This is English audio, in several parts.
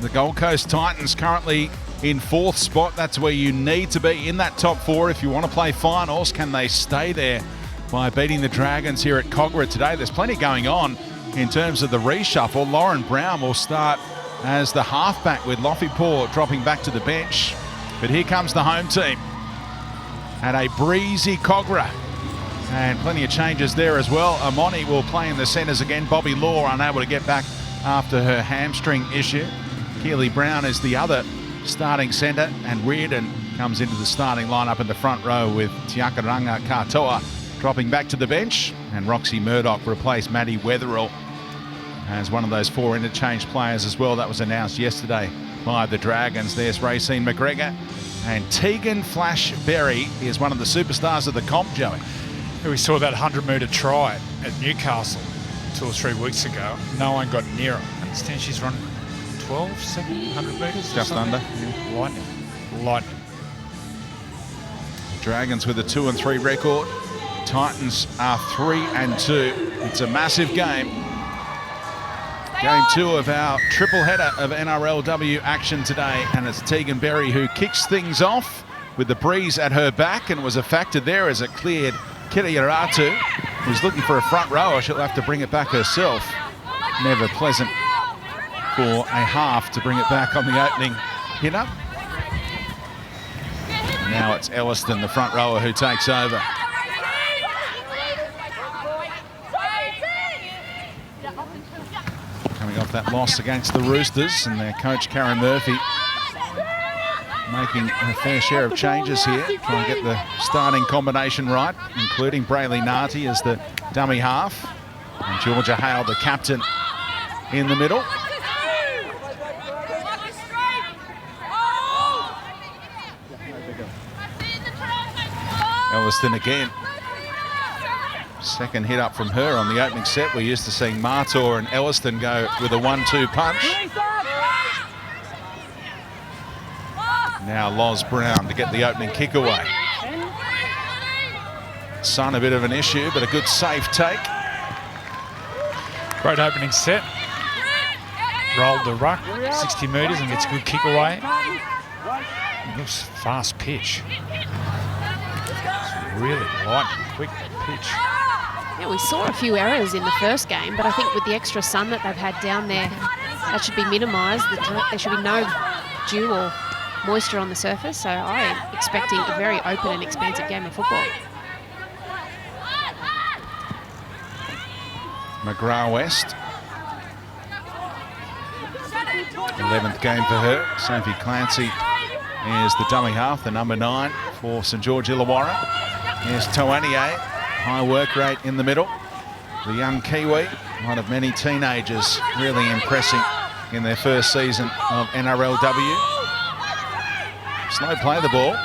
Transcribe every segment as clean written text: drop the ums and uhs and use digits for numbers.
The Gold Coast Titans currently in 4th spot. That's where you need to be, in that top 4 if you want to play finals. Can they stay there by beating the Dragons here at Kogarah today? There's plenty going on in terms of the reshuffle. Lauren Brown will start as the halfback with Lofipaw dropping back to the bench. But here comes the home team at a breezy Kogarah. And plenty of changes there as well. Amoni will play in the centres again. Bobby Law unable to get back after her hamstring issue. Keely Brown is the other starting centre, and Reardon comes into the starting lineup in the front row with Tiakaranga Katoa dropping back to the bench, and Roxy Murdoch replaced Maddie Wetherill as one of those 4 interchange players as well. That was announced yesterday by the Dragons. There's Racine McGregor, and Tegan Flash Berry is one of the superstars of the comp, Joey. We saw that 100-metre try at Newcastle 2 or 3 weeks ago. No one got near her. I understand she's run 100 metres? Just under. Yeah. Lightning. Dragons with a 2-3 record. Titans are 3-2. It's a massive game. Game 2 of our triple header of NRLW action today, and it's Tegan Berry who kicks things off with the breeze at her back, and was a factor there as it cleared Kiriaratu, who's looking for a front rower. She'll have to bring it back herself. Never pleasant for a half to bring it back on the opening hitter. Now it's Elliston, the front rower, who takes over. Coming off that loss against the Roosters, and their coach Karen Murphy making a fair share of changes here, trying to get the starting combination right, including Brayley Narty as the dummy half, and Georgia Hale, the captain, in the middle. Elliston again. Second hit up from her on the opening set. We're used to seeing Martor and Elliston go with a 1-2 punch. Now Loz Brown to get the opening kick away. Sun a bit of an issue, but a good safe take. Great opening set. Rolled the ruck 60 metres and gets a good kick away. It looks fast pitch. It's really light and quick pitch. Yeah, we saw a few errors in the first game, but I think with the extra sun that they've had down there, that should be minimised. There should be no dew or moisture on the surface, so I'm expecting a very open and expansive game of football. McGrath West. 11th game for her. Sophie Clancy is the dummy half, the number 9 for St George Illawarra. Here's Toanier, high work rate in the middle. The young Kiwi, one of many teenagers really impressing in their first season of NRLW. Slow play the ball.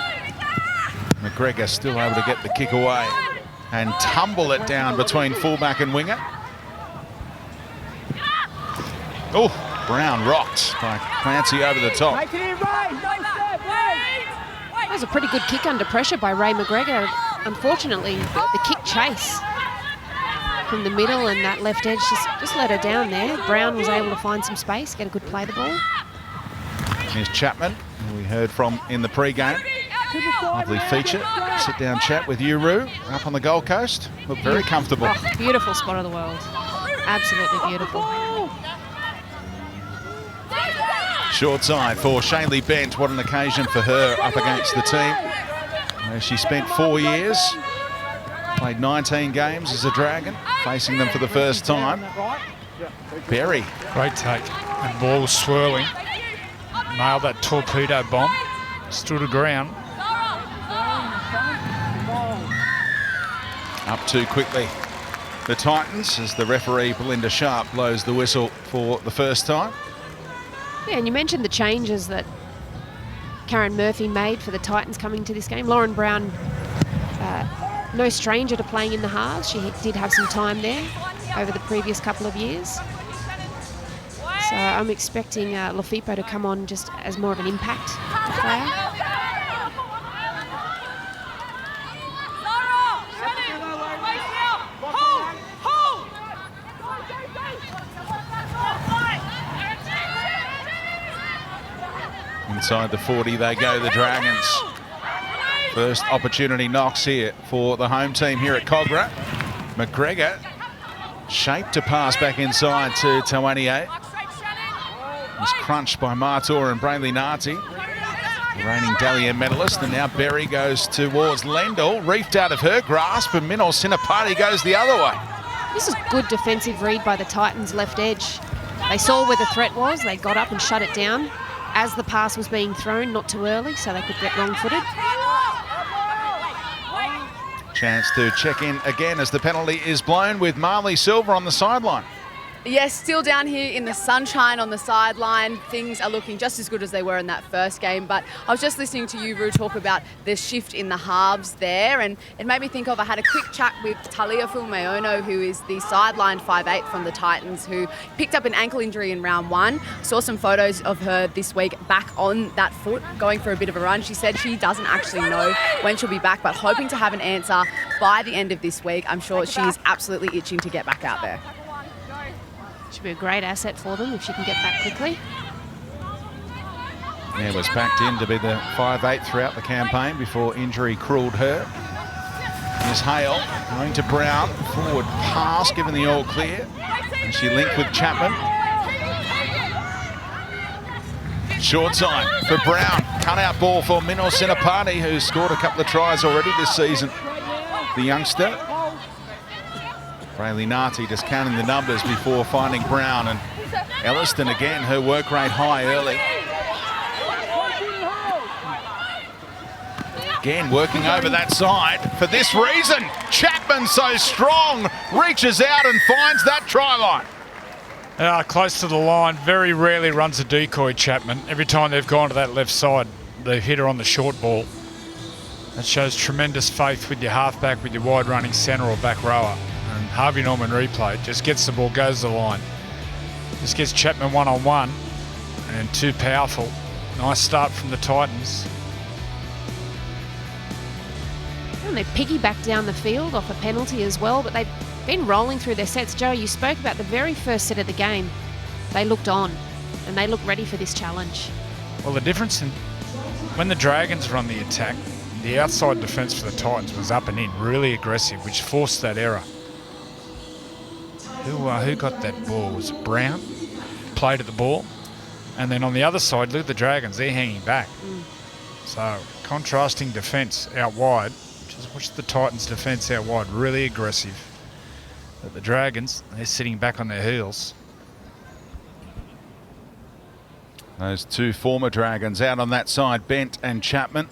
McGregor still able to get the kick away and tumble it down between fullback and winger. Oh, Brown rocked by Clancy over the top. That was a pretty good kick under pressure by Ray McGregor. Unfortunately, the kick chase from the middle and that left edge just let her down there. Brown was able to find some space, get a good play of the ball. Here's Chapman, who we heard from in the pre-game. Lovely feature, sit-down chat with Uru up on the Gold Coast. Look very comfortable. Oh, beautiful spot of the world. Absolutely beautiful. Short side for Shaylee Bent. What an occasion for her up against the team. She spent 4 years, played 19 games as a Dragon, facing them for the first time. Berry. Great take. And ball was swirling. Nailed that torpedo bomb. Stood her ground. Up too quickly. The Titans, as the referee Belinda Sharp blows the whistle for the first time. Yeah, and you mentioned the changes that Karen Murphy made for the Titans coming to this game. Lauren Brown, no stranger to playing in the halves. She did have some time there over the previous couple of years. So I'm expecting Lofipaw to come on just as more of an impact player. Inside the 40 they go, the Dragons. First opportunity knocks here for the home team here at Cogra. McGregor shaped to pass back inside to Tawane. He's crunched by Martor and Brayley Nati, the reigning Dahlia medalist. And now Berry goes towards Lendl, reefed out of her grasp, and Minol Sinapati goes the other way. This is good defensive read by the Titans' left edge. They saw where the threat was. They got up and shut it down as the pass was being thrown, not too early, so they could get wrong-footed. Chance to check in again as the penalty is blown with Marley Silver on the sideline. Yes, still down here in the sunshine on the sideline. Things are looking just as good as they were in that first game. But I was just listening to you, Roo, talk about the shift in the halves there. And it made me think of, I had a quick chat with Talia Fulmeono, who is the sideline 5'8" from the Titans, who picked up an ankle injury in round 1. Saw some photos of her this week back on that foot, going for a bit of a run. She said she doesn't actually know when she'll be back, but hoping to have an answer by the end of this week. I'm sure she's absolutely itching to get back out there. Should be a great asset for them if she can get back quickly. Yeah, was backed in to be the 5'8" throughout the campaign before injury cruelled her. Here's Hale going to Brown, forward pass given the all clear, and she linked with Chapman. Short side for Brown, cut out ball for Minol Sinapati, who's scored a couple of tries already this season. The youngster. Brayley Nati just counting the numbers before finding Brown, and Elliston again, her work rate high early. Again working over that side for this reason. Chapman so strong, reaches out and finds that try line. Close to the line, very rarely runs a decoy, Chapman. Every time they've gone to that left side, they've hit her on the short ball. That shows tremendous faith with your halfback, with your wide running centre or back rower. And Harvey Norman replay, just gets the ball, goes to the line. Just gets Chapman one-on-one and too powerful. Nice start from the Titans. And they piggyback down the field off a penalty as well, but they've been rolling through their sets. Joe, you spoke about the very first set of the game. They looked on and they looked ready for this challenge. Well, the difference in when the Dragons run the attack, the outside defence for the Titans was up and in, really aggressive, which forced that error. Who got that ball? Was it Brown? Played at the ball. And then on the other side, look at the Dragons, they're hanging back. So, contrasting defence out wide. Just watch the Titans' defence out wide, really aggressive. But the Dragons, they're sitting back on their heels. Those two former Dragons out on that side, Bent and Chapman.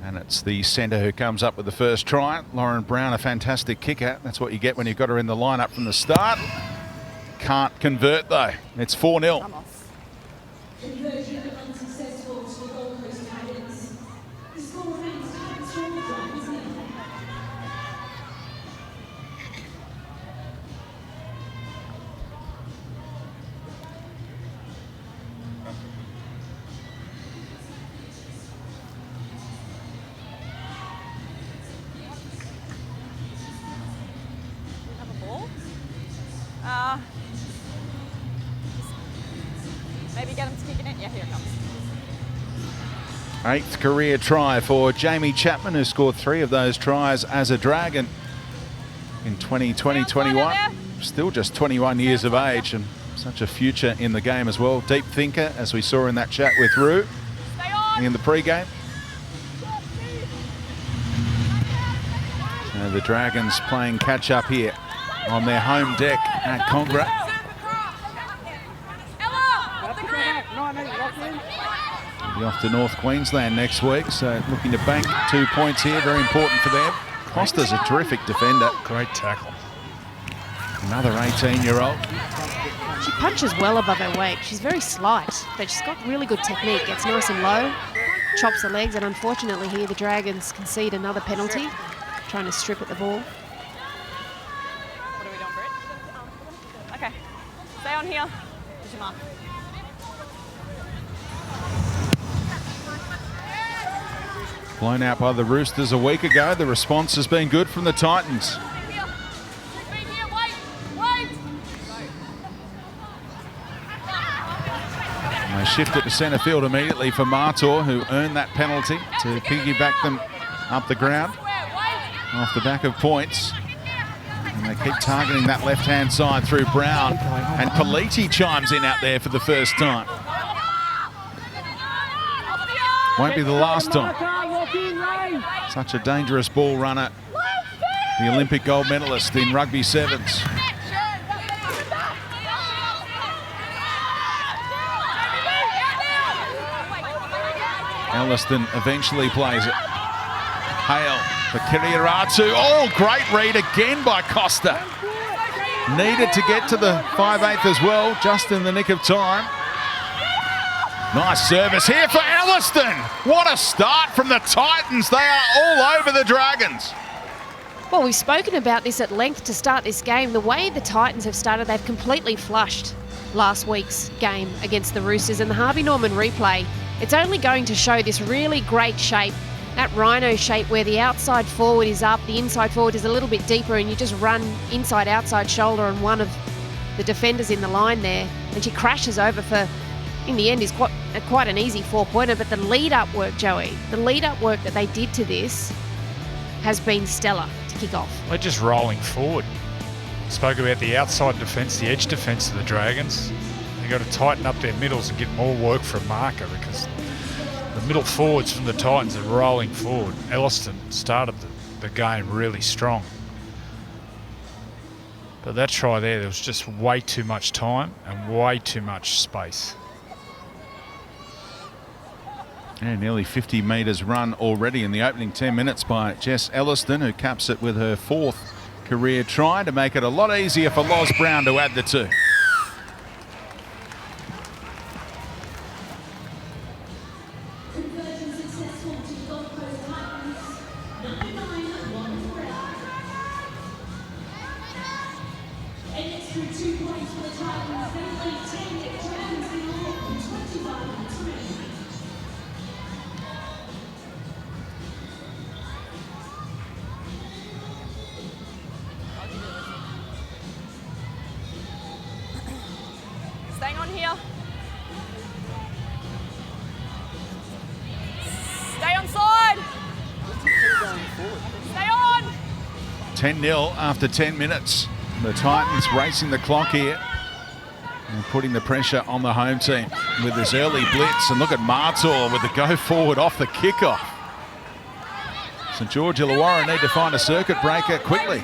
And it's the centre who comes up with the first try. Lauren Brown, a fantastic kicker. That's what you get when you've got her in the lineup from the start. Can't convert though. It's 4-0. Maybe get him to kick it in. Yeah, here it comes. 8th career try for Jamie Chapman, who scored 3 of those tries as a Dragon in 2020-21. Still just 21 years of age and such a future in the game as well. Deep thinker, as we saw in that chat with Roo in the pre-game. So the Dragons playing catch-up here on their home deck at Congra. Be off to North Queensland next week, so looking to bank 2 points here, very important for them. Costa's a terrific defender. Great tackle. Another 18-year-old. She punches well above her weight. She's very slight, but she's got really good technique. Gets nice and low, chops the legs, and unfortunately here the Dragons concede another penalty, trying to strip at the ball. What are we doing, Britt? Okay. Stay on here. Here's your mark. Blown out by the Roosters a week ago. The response has been good from the Titans. And they shift it to centre field immediately for Martor, who earned that penalty to piggyback them up the ground off the back of points. And they keep targeting that left-hand side through Brown. And Politi chimes in out there for the first time. Won't be the last time. Such a dangerous ball runner. The Olympic gold medalist in rugby sevens. Elliston eventually plays it. Hale for Kiriaratu. Oh, great read again by Costa. Needed to get to the 5/8 as well, just in the nick of time. Nice service here for Elliston. What a start from the Titans. They are all over the Dragons. Well, we've spoken about this at length to start this game. The way the Titans have started, they've completely flushed last week's game against the Roosters, and the Harvey Norman replay, it's only going to show this really great shape, that rhino shape where the outside forward is up, the inside forward is a little bit deeper, and you just run inside, outside shoulder on one of the defenders in the line there, and she crashes over for, in the end, is quite an easy 4-pointer. But the lead-up work, Joey, the lead-up work that they did to this has been stellar to kick off. They're just rolling forward. Spoke about the outside defence, the edge defence of the Dragons. They've got to tighten up their middles and get more work for a marker, because the middle forwards from the Titans are rolling forward. Elliston started the game really strong. But that try there was just way too much time and way too much space. Yeah, nearly 50 metres run already in the opening 10 minutes by Jess Elliston, who caps it with her 4th career try to make it a lot easier for Loz Brown to add the 2. Staying on here. Stay on side. Stay on. 10-0 after 10 minutes. The Titans racing the clock here and putting the pressure on the home team with this early blitz. And look at Martor with the go forward off the kickoff. St George Illawarra need to find a circuit breaker quickly.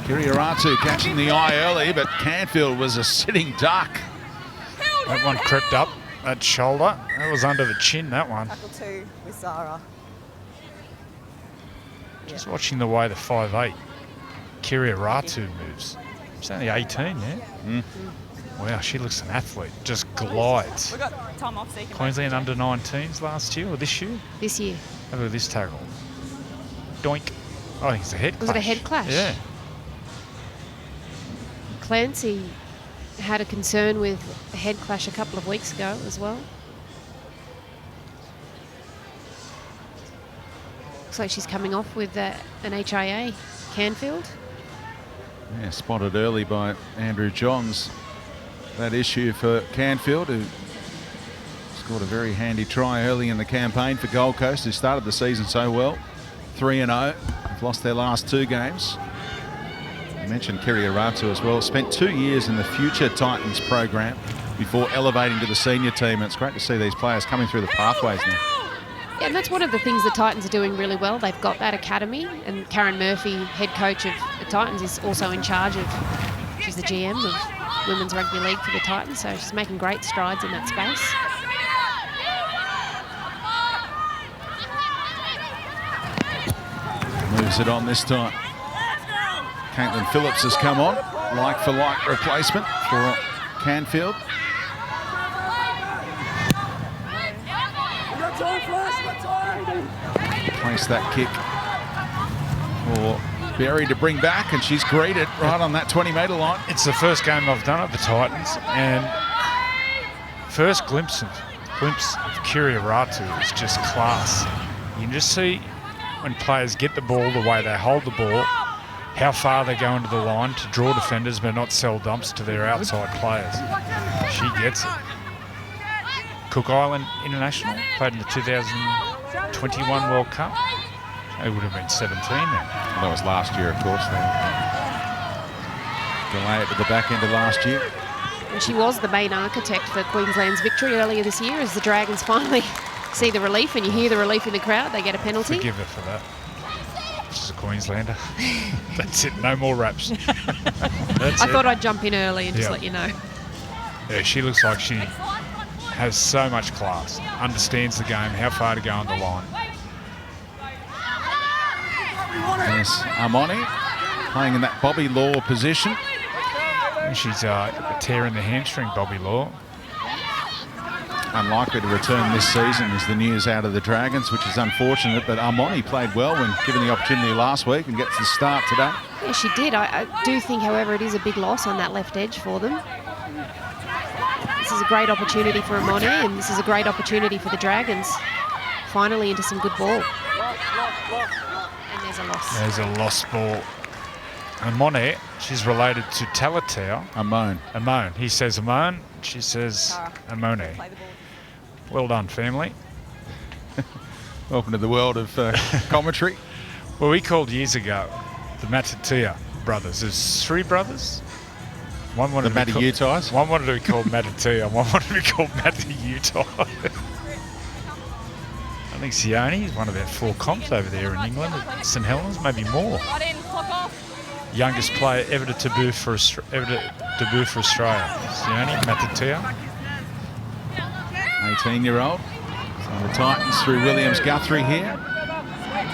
Kiriaratu catching the eye early, but Canfield was a sitting duck. That one crept up, that shoulder. That was under the chin, that one. Tackle 2 with Zara. Just watching the way the 5'8" Kiriaratu moves. She's only 18, yeah? Wow, she looks an athlete. Just glides. We got time off, so you can Queensland under-19s last year or this year? This year. How about this tackle? Doink. I think it's a head clash. Was it a head clash? Yeah. Clancy had a concern with a head clash a couple of weeks ago as well. Looks like she's coming off with an HIA. Canfield. Yeah, spotted early by Andrew Johns. That issue for Canfield, who scored a very handy try early in the campaign for Gold Coast, who started the season so well. 3-0. They've lost their last 2 games. I mentioned Kiriaratu as well. Spent 2 years in the Future Titans program before elevating to the senior team. And it's great to see these players coming through the pathways now. Yeah, and that's one of the things the Titans are doing really well. They've got that academy, and Karen Murphy, head coach of the Titans, is also in charge of, she's the GM of Women's Rugby League for the Titans, so she's making great strides in that space. Moves it on this time. Caitlin Phillips has come on, like-for-like replacement for Canfield. Place that kick for Berry to bring back, and she's greeted right on that 20-metre line. It's the first game I've done at the Titans, and first glimpse of Kiriaratu is just class. You can just see when players get the ball, the way they hold the ball, how far they go into the line to draw defenders but not sell dumps to their outside players. She gets it. Cook Island International, played in the 2021 World Cup. It would have been 17 then. That was last year, of course. They delay it to the back end of last year. And she was the main architect for Queensland's victory earlier this year as the Dragons finally see the relief, and you hear the relief in the crowd. They get a penalty. Forgive her for that. She's a Queenslander. That's it. No more raps. I thought I'd jump in early and just let you know. Yeah, she looks like she has so much class, understands the game, how far to go on the line. There's Armoni playing in that Bobby Law position. And she's tearing the hamstring, Bobby Law. Unlikely to return this season is the news out of the Dragons, which is unfortunate, but Armoni played well when given the opportunity last week and gets the start today. Yeah, she did. I do think, however, it is a big loss on that left edge for them. This is a great opportunity for Armoni, and this is a great opportunity for the Dragons. Finally into some good ball. And there's a loss. There's a lost ball. Armoni, she's related to Talatau. Amon. He says Amon, she says Amoni. Well done, family. Welcome to the world of commentary. Well, we called years ago the Matatia brothers. There's 3 brothers. One wanted to be called One wanted to be called Matatia, one wanted to be called Matautai. I think Sione is one of about 4 comps over there in England at St Helens, maybe more. Youngest player ever to debut for Australia. Sione Matatia. 18-year-old. So the Titans through Williams Guthrie here.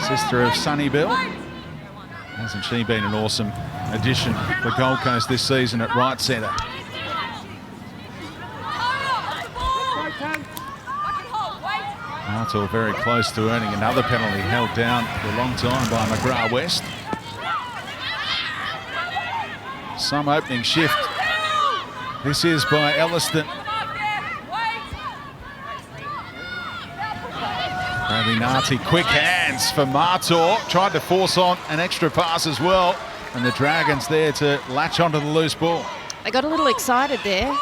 Sister of Sonny Bill. Hasn't she been an awesome addition for Gold Coast this season at right centre? Arthur very close to earning another penalty, held down for a long time by McGrath West. Some opening shift. This is by Elliston. Bradley Narty, quick hands for Martor. Tried to force on an extra pass as well. And the Dragons there to latch onto the loose ball. They got a little excited there.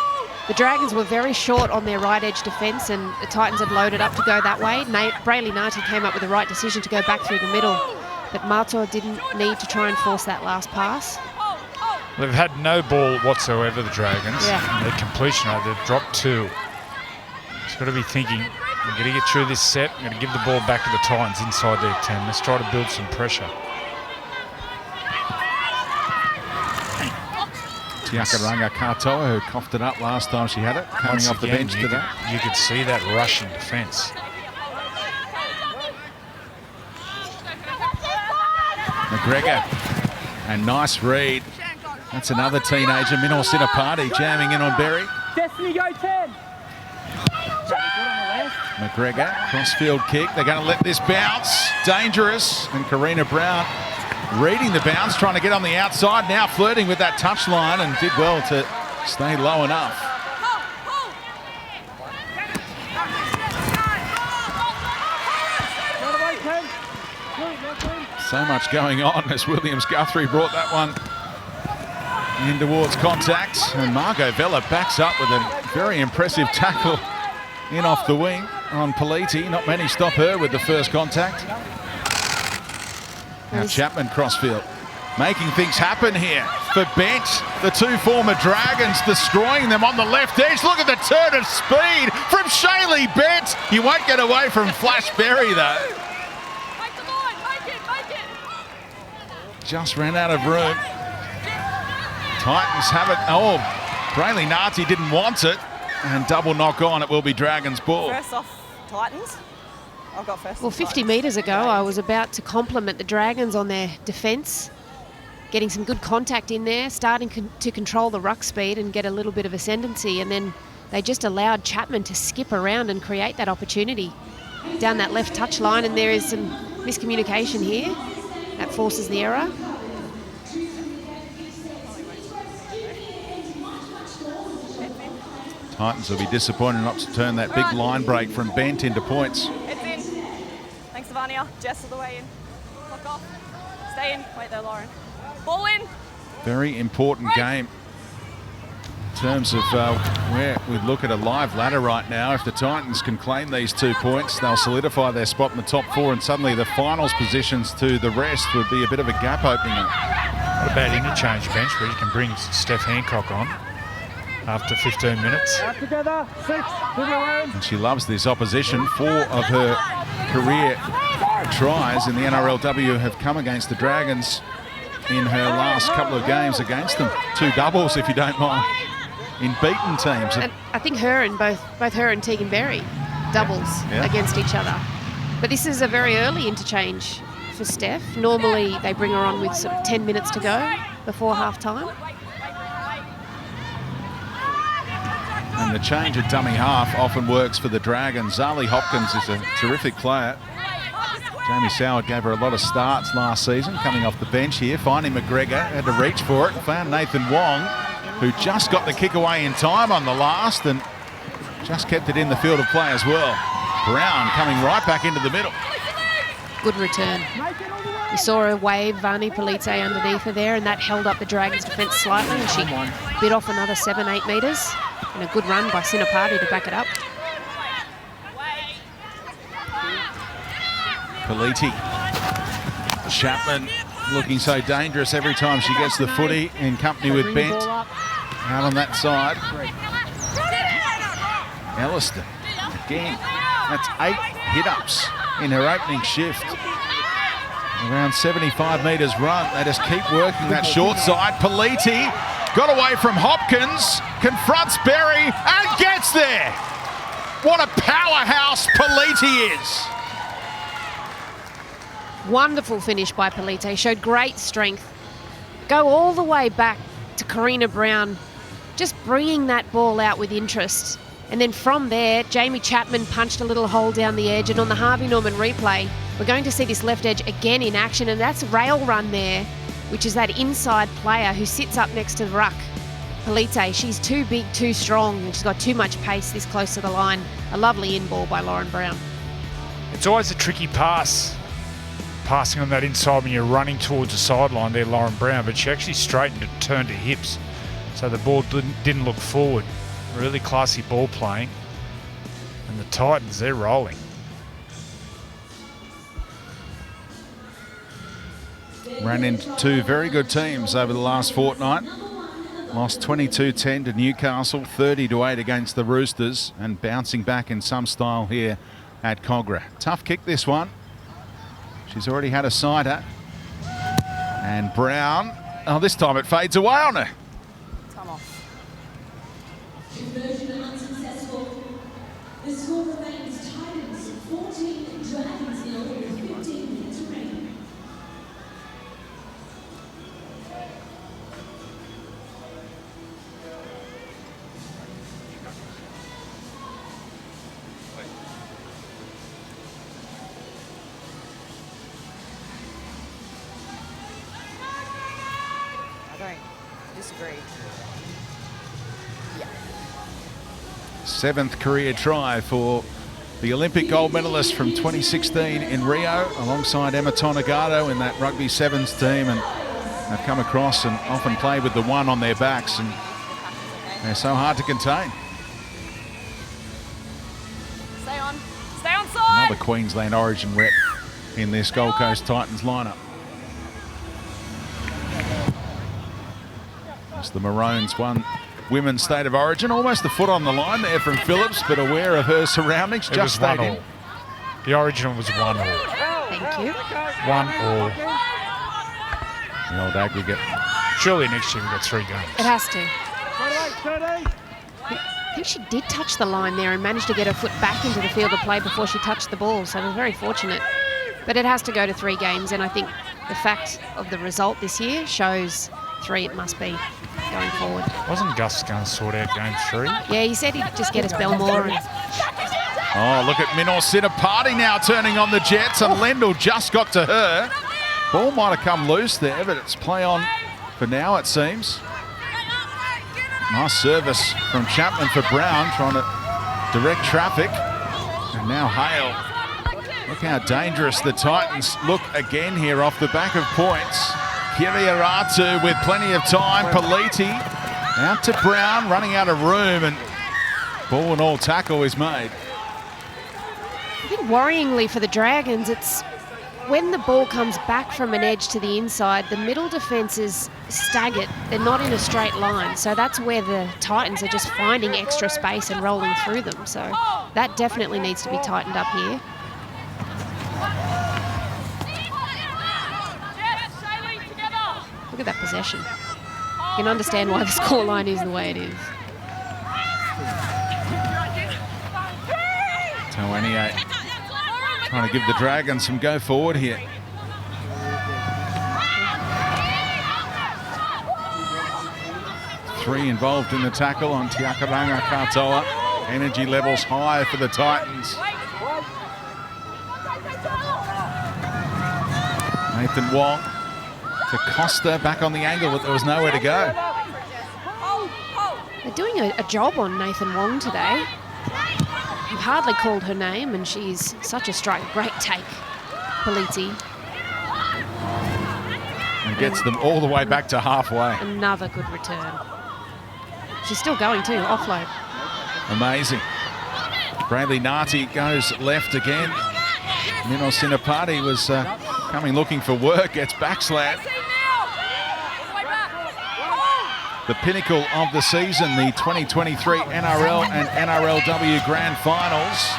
The Dragons were very short on their right edge defence, and the Titans had loaded up to go that way. Brayley Narty came up with the right decision to go back through the middle. But Martor didn't need to try and force that last pass. They've had no ball whatsoever, the Dragons. Yeah. Their completion rate, they've dropped 2. Just got to be thinking, we're going to get through this set. We're going to give the ball back to the Titans inside their 10. Let's try to build some pressure. Tiakaranga Katoa, who coughed it up last time she had it, coming Once off the again, bench today. You could see that rush in defence. McGregor, and nice read. That's another teenager, Minor Sinapati, jamming in on Berry. Destiny, go 10. McGregor, crossfield kick. They're going to let this bounce. Dangerous. And Karina Brown reading the bounce, trying to get on the outside. Now flirting with that touchline and did well to stay low enough. So much going on as Williams Guthrie brought that one in towards contact. And Margot Vella backs up with a very impressive tackle in off the wing on Politi. Not many stop her with the first contact. Now Chapman crossfield, making things happen here for Bent. The 2 former Dragons destroying them on the left edge. Look at the turn of speed from Shaylee Bent. You won't get away from Flash Berry though. Just ran out of room. Titans have it. Oh, Brayley Narty didn't want it. And double knock on, it will be Dragons ball. First off, Titans. I've got first. Well, 50 metres ago, I was about to compliment the Dragons on their defence, getting some good contact in there, starting to control the ruck speed and get a little bit of ascendancy, and then they just allowed Chapman to skip around and create that opportunity down that left touch line, and there is some miscommunication here. That forces the error. Titans will be disappointed not to turn that big line break from Bent into points. It's in. Thanks, Savania. Jess all the way in. Clock off. Stay in. Wait there, Lauren. Ball in. Very important game terms of where we look at a live ladder right now, if the Titans can claim these 2 points, they'll solidify their spot in the top 4, and suddenly the finals positions to the rest would be a bit of a gap opening up. What about interchange bench where you can bring Steph Hancock on after 15 minutes? And she loves this opposition. 4 of her career tries in the NRLW have come against the Dragons in her last couple of games against them. 2 doubles, if you don't mind, in beaten teams. And I think her and both her and Tegan Berry doubles against each other. But this is a very early interchange for Steph. Normally they bring her on with sort of 10 minutes to go before half-time. And the change at dummy half often works for the Dragons. Zali Hopkins is a terrific player. Jamie Soward gave her a lot of starts last season, coming off the bench here. Finding McGregor, had to reach for it, found Nathan Wong, who just got the kick away in time on the last and just kept it in the field of play as well. Brown coming right back into the middle. Good return. You saw her wave Vani Polite underneath her there, and that held up the Dragons' defence slightly, and she bit off another 7-8 metres. And a good run by Sinapati to back it up. Politi. Chapman looking so dangerous every time she gets the footy in company with Bent out on that side. Elliston again. That's 8 hit-ups in her opening shift. Around 75 metres run. They just keep working that short side. Politi got away from Hopkins, confronts Berry and gets there. What a powerhouse Politi is. Wonderful finish by Polite. Showed great strength. Go all the way back to Karina Brown, just bringing that ball out with interest. And then from there, Jamie Chapman punched a little hole down the edge. And on the Harvey Norman replay, we're going to see this left edge again in action. And that's rail run there, which is that inside player who sits up next to the ruck. Polite, she's too big, too strong, and she's got too much pace this close to the line. A lovely in ball by Lauren Brown. It's always a tricky pass, passing on that inside when you're running towards the sideline there, Lauren Brown, but she actually straightened it, turned her hips, so the ball didn't look forward. Really classy ball playing. And the Titans, they're rolling. Ran into 2 very good teams over the last fortnight. Lost 22-10 to Newcastle, 30-8 against the Roosters, and bouncing back in some style here at Cogra. Tough kick this one. She's already had a sighter. And Brown, oh, this time it fades away on her. Time off. Conversion unsuccessful. The score remains Titans 14, Dragons 0 with 15 minutes remaining. I don't disagree. 7th career try for the Olympic gold medalist from 2016 in Rio, alongside Emma Tonagato in that rugby sevens team, and they've come across and often play with the 1 on their backs, and they're so hard to contain. Stay on. Stay on side. Another Queensland origin rep in this Gold Coast Titans lineup. As the Maroons won Women's State of Origin, almost a foot on the line there from Phillips, but aware of her surroundings, just stayed in. The original was 1-all. Thank you. 1-all. The old aggregate. Surely next year we've got 3 games. It has to. I think she did touch the line there and managed to get her foot back into the field of play before she touched the ball, so it was very fortunate. But it has to go to 3 games, and I think the fact of the result this year shows 3 it must be going forward. Wasn't Gus going to sort out game 3? Yeah, he said he'd just get us Belmore. And Oh, look at Minor Sinapati now turning on the Jets, and Lendl just got to her. Ball might have come loose there, but it's play on for now, it seems. Nice service from Chapman for Brown, trying to direct traffic. And now Hale. Look how dangerous the Titans look again here off the back of points. Kiriaratu with plenty of time. Politi Out to Brown, running out of room, and ball and all tackle is made. I think worryingly for the Dragons, it's when the ball comes back from an edge to the inside, the middle defence is staggered. They're not in a straight line. So that's where the Titans are just finding extra space and rolling through them. So that definitely needs to be tightened up here. Look at that possession. You can understand why the scoreline is the way it is. Tawanier trying to give the Dragons some go forward here. Three involved in the tackle on Tiakaranga Katoa. Energy levels high for the Titans. Nathan Wong to Costa, back on the angle, but there was nowhere to go. They're doing a job on Nathan Wong today. You've hardly called her name, and she's such a strike. Great take, Politi. And gets them all the way back to halfway. Another good return. She's still going too, offload. Amazing. Bradley Nati goes left again. Mino Sinapati was coming looking for work, gets backslammed. The pinnacle of the season, the 2023 NRL and NRLW Grand Finals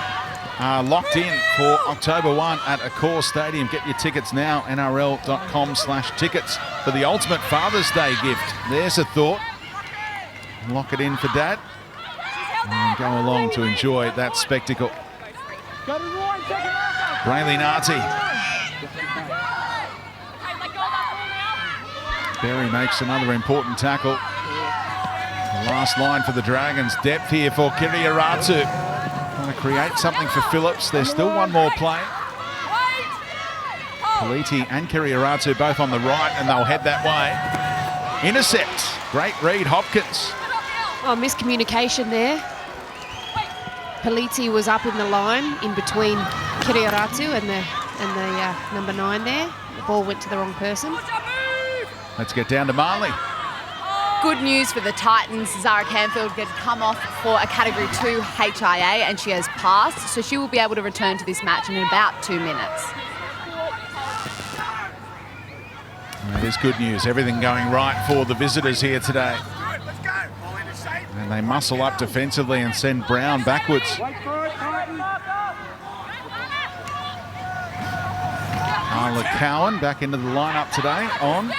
are locked in for October 1 at Accor Stadium. Get your tickets now, nrl.com/tickets, for the ultimate Father's Day gift. There's a thought. Lock it in for Dad and go along to enjoy that spectacle. Brayley Nati. Berry makes another important tackle. The last line for the Dragons. Depth here for Kiriaratu. Trying to create something for Phillips. There's still one more play. Politi and Kiriaratu both on the right, and they'll head that way. Intercept. Great read, Hopkins. Oh, miscommunication there. Politi was up in the line in between Kiriaratu and the number 9 there. The ball went to the wrong person. Let's get down to Marley. Good news for the Titans. Zara Canfield had come off for a Category 2 HIA and she has passed, so she will be able to return to this match in about 2 minutes. That is good news. Everything going right for the visitors here today. And they muscle up defensively and send Brown backwards. Carla Cowan back into the lineup today on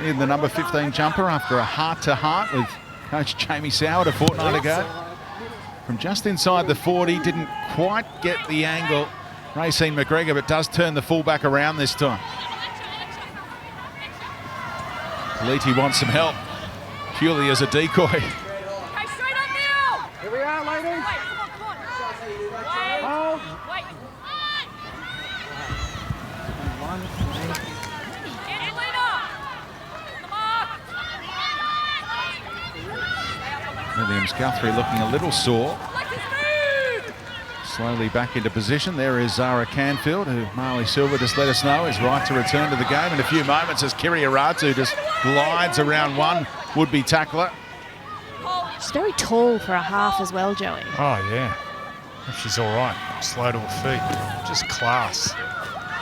in the number 15 jumper after a heart-to-heart with Coach Jamie Soward a fortnight ago. From just inside the 40, didn't quite get the angle, Racine McGregor, but does turn the fullback around this time. Politi wants some help, purely as a decoy. Okay, straight up now! Here we are, ladies. Wait, come on. Wait. Williams Guthrie looking a little sore. Slowly back into position. There is Zara Canfield, who Marley Silver just let us know is right to return to the game in a few moments as Kiriaratu just glides around one would-be tackler. She's very tall for a half as well, Joey. Oh, yeah. She's all right. Slow to her feet. Just class.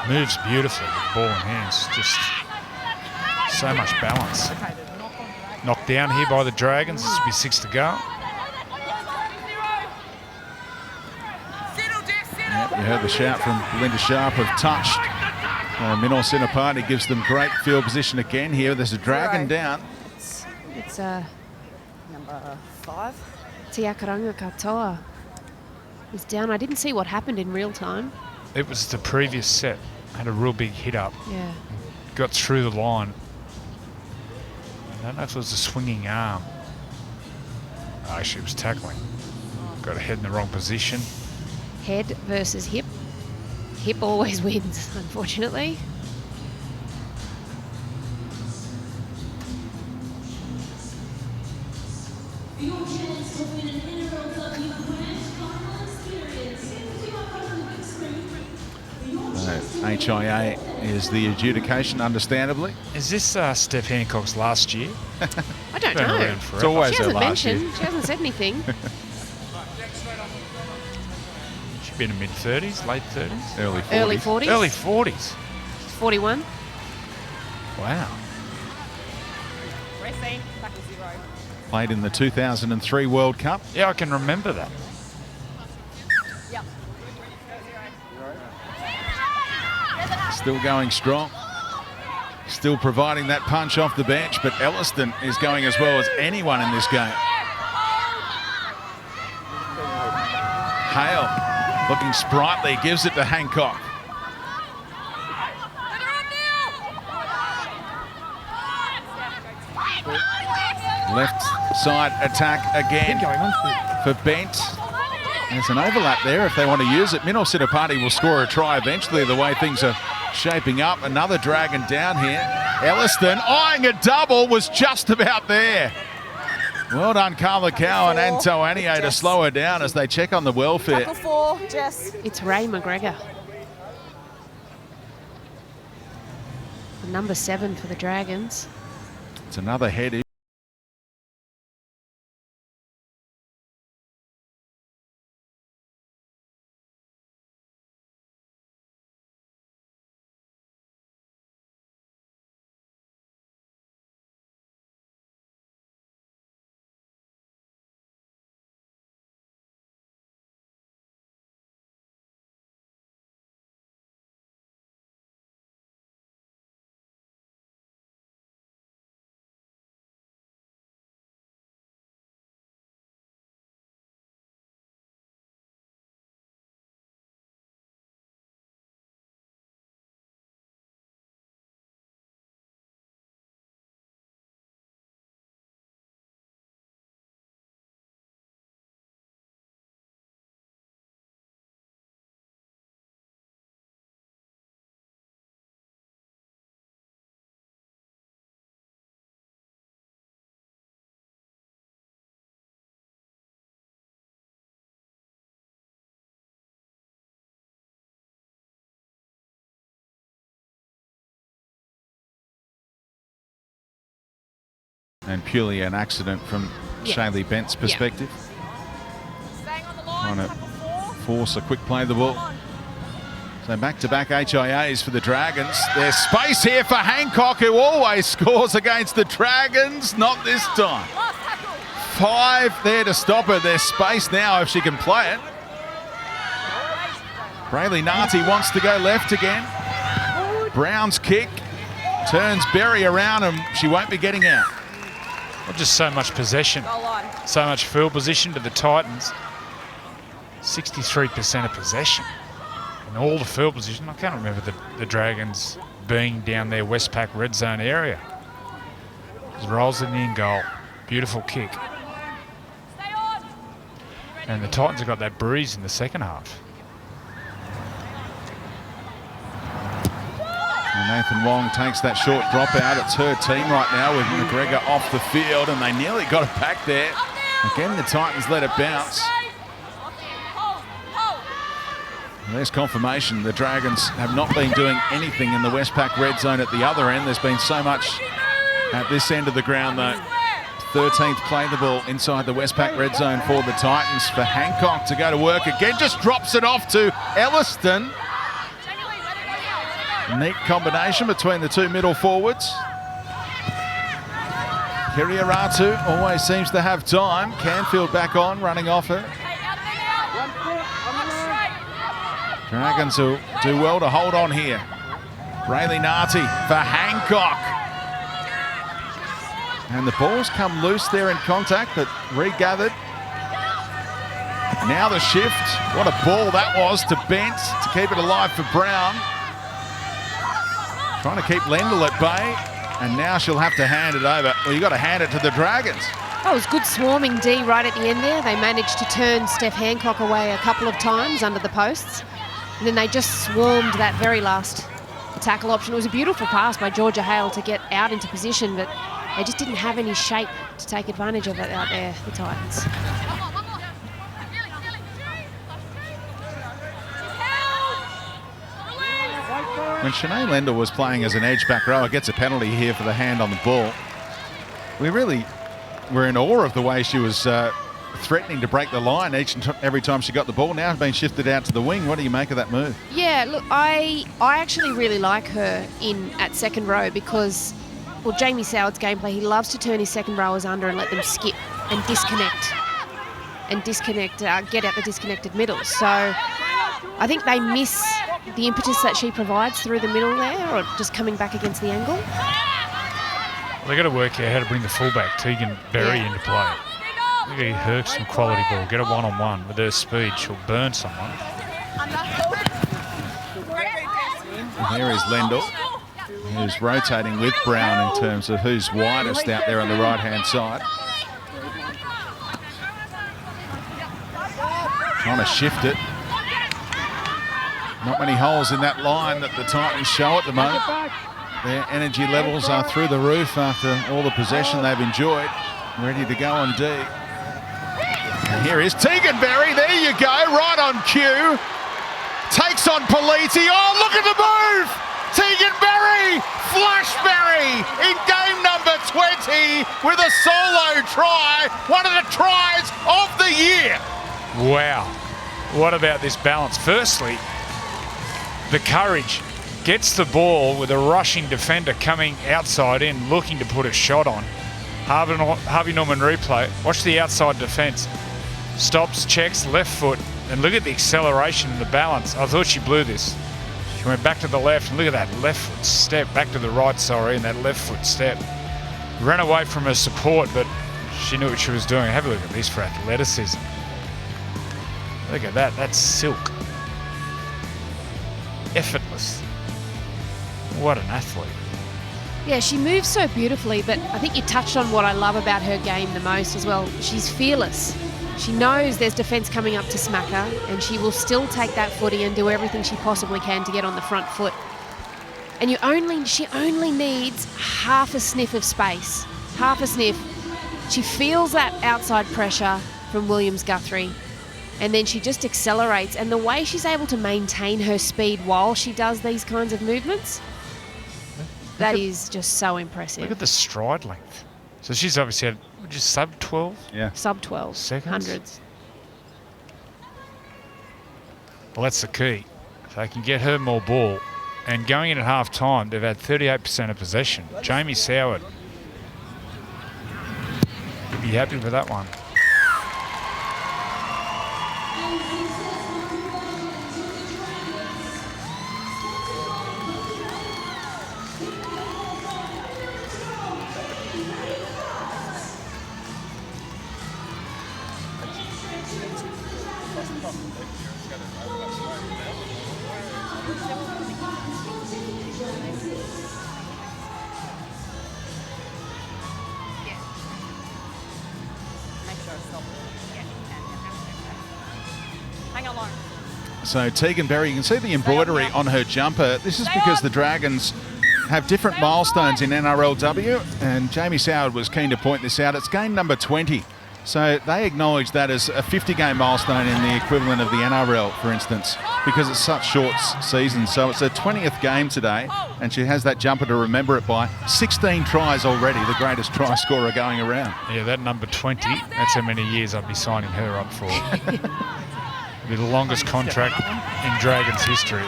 Moves beautifully with the ball in hands. Just so much balance. Knocked down here by the Dragons. This will be 6 to go. Yep, you heard the shout from Linda Sharp of touched. Minor Sinapati gives them great field position again here. There's a Dragon down. It's Number 5. Tiakaranga Katoa is down. I didn't see what happened in real time. It was the previous set. Had a real big hit up. Yeah. Got through the line. I don't know if it was a swinging arm. Actually, it was tackling. Got her head in the wrong position. Head versus hip. Hip always wins, unfortunately. Your chance to win an NRLW Grand Final experience. HIA is the adjudication, understandably. Is this Steph Hancock's last year? I don't Been know. around It's forever. always She her hasn't last year. mentioned. She hasn't said anything. She'd be in the mid-30s, late 30s. Early 40s. Early 40s. Early 40s. 41. Wow. Racing, back to 0. Played in the 2003 World Cup. Yeah, I can remember that. Yep. Still going strong. Still providing that punch off the bench, but Elliston is going as well as anyone in this game. Hale looking sprightly, gives it to Hancock. Left side attack again for Bent. There's an overlap there if they want to use it. Minor Siddipati will score a try eventually the way things are shaping up. Another Dragon down here. Elliston eyeing a double, was just about there. Well done, Carla Cowan and Toanier to slow her down as they check on the welfare. Tackle 4, Jess. It's Ray McGregor. The number 7 for the Dragons. It's another head. And purely an accident from Shaylee Bent's perspective. Staying on the line, Trying to tackle 4. force a quick play of the ball. So back-to-back HIAs for the Dragons. There's space here for Hancock, who always scores against the Dragons. Not this time. Last tackle. 5 there to stop her. There's space now if she can play it. Brayley Narty wants to go left again. Brown's kick turns Berry around and she won't be getting out. Well, just so much possession, Goal line. so much field position to the Titans. 63% of possession. And all the field position. I can't remember the Dragons being down their Westpac red zone area. Just rolls in the in goal. Beautiful kick. Stay on. And the Titans have got that breeze in the second half. And Nathan Wong takes that short drop out. It's her team right now with McGregor off the field, and they nearly got it back there. Again, the Titans let it bounce. Hold, hold. There's confirmation the Dragons have not been doing anything in the Westpac red zone at the other end. There's been so much at this end of the ground though. 13th play the ball inside the Westpac red zone for the Titans. For Hancock to go to work again, just drops it off to Elliston. Neat combination between the two middle forwards. Kiriaratu always seems to have time. Canfield back on, running off her. Dragons will do well to hold on here. Brayley Narty for Hancock. And the ball's come loose there in contact, but regathered. Now the shift. What a ball that was to Bent to keep it alive for Brown. Trying to keep Lendl at bay, and now she'll have to hand it over. Well, you've got to hand it to the Dragons. That was good swarming D right at the end there. They managed to turn Steph Hancock away a couple of times under the posts. And then they just swarmed that very last tackle option. It was a beautiful pass by Georgia Hale to get out into position, but they just didn't have any shape to take advantage of it out there, the Titans. When Shanae Lendl was playing as an edge back rower, gets a penalty here for the hand on the ball. We really were in awe of the way she was threatening to break the line each and every time she got the ball. Now being shifted out to the wing. What do you make of that move? Yeah, look, I actually really like her at second row because, well, Jamie Soward's gameplay, he loves to turn his second rowers under and let them skip and disconnect. Get out the disconnected middle. So I think they miss the impetus that she provides through the middle there, or just coming back against the angle. They've got to work out how to bring the fullback, Tegan Berry, into play. They've got to get her some quality ball, get a one-on-one with her speed. She'll burn someone. And here is Lendl, who's rotating with Brown in terms of who's widest out there on the right-hand side. Trying to shift it. Not many holes in that line that the Titans show at the moment. Their energy levels are through the roof after all the possession they've enjoyed. Ready to go on D. And here is Tegan Berry. There you go, right on cue. Takes on Politi. Oh, look at the move! Tegan Berry, Flash Berry in game number 20 with a solo try. One of the tries of the year. Wow. What about this balance? Firstly, the courage. Gets the ball with a rushing defender coming outside in, looking to put a shot on. Harvey Norman replay. Watch the outside defence. Stops, checks, left foot, and look at the acceleration and the balance. I thought she blew this. She went back to the left, and look at that left foot step. Back to the right, sorry, and that left foot step. Ran away from her support, but she knew what she was doing. Have a look at this for athleticism. Look at that. That's silk. Effortless. What an athlete. Yeah, she moves so beautifully, but I think you touched on what I love about her game the most as well. She's fearless. She knows there's defence coming up to smack her, and she will still take that footy and do everything she possibly can to get on the front foot. And she only needs half a sniff of space. Half a sniff. She feels that outside pressure from Williams-Guthrie, and then she just accelerates. And the way she's able to maintain her speed while she does these kinds of movements, that is just so impressive. Look at the stride length. So she's obviously had just sub 12? Yeah. Sub 12. Seconds? Hundreds. Well, that's the key. If they can get her more ball. And going in at half time, they've had 38% of possession. Jamie Soward. You'd be happy with that one. Hang on, Lauren. So Tegan Berry, you can see the embroidery on her jumper. This is because the Dragons have different milestones in NRLW, and Jamie Soward was keen to point this out. It's game number 20. So they acknowledge that as a 50-game milestone in the equivalent of the NRL, for instance, because it's such short seasons. So it's her 20th game today, and she has that jumper to remember it by. 16 tries already, the greatest try scorer going around. Yeah, that number 20, that's how many years I'd be signing her up for. Be the longest contract in Dragons history.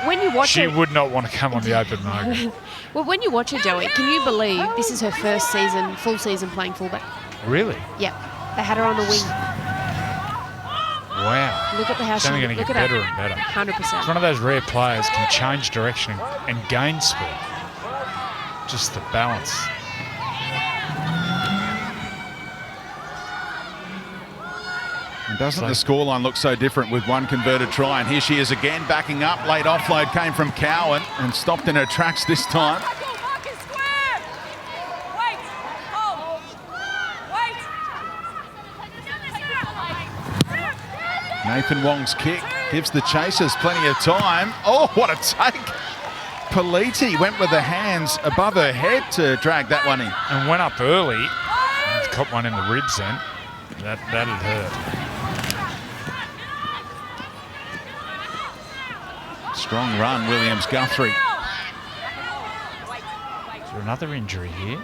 When you watch She her, would not want to come on the open market. well, when you watch her do it, can you believe this is her first season, full season playing fullback? Really? Yep. They had her on the wing. Wow. Look at the how It's she only going to look get at better her. and better. 100%. It's one of those rare players can change direction and gain speed. Just the balance. And doesn't the scoreline look so different with one converted try? And here she is again, backing up. Late offload came from Cowan and stopped in her tracks this time. Nathan Wong's kick gives the chasers plenty of time. Oh, what a take. Politi went with the hands above her head to drag that one in. And went up early. And caught one in the ribs then. That'd hurt. Strong run, Williams-Guthrie. Is there another injury here?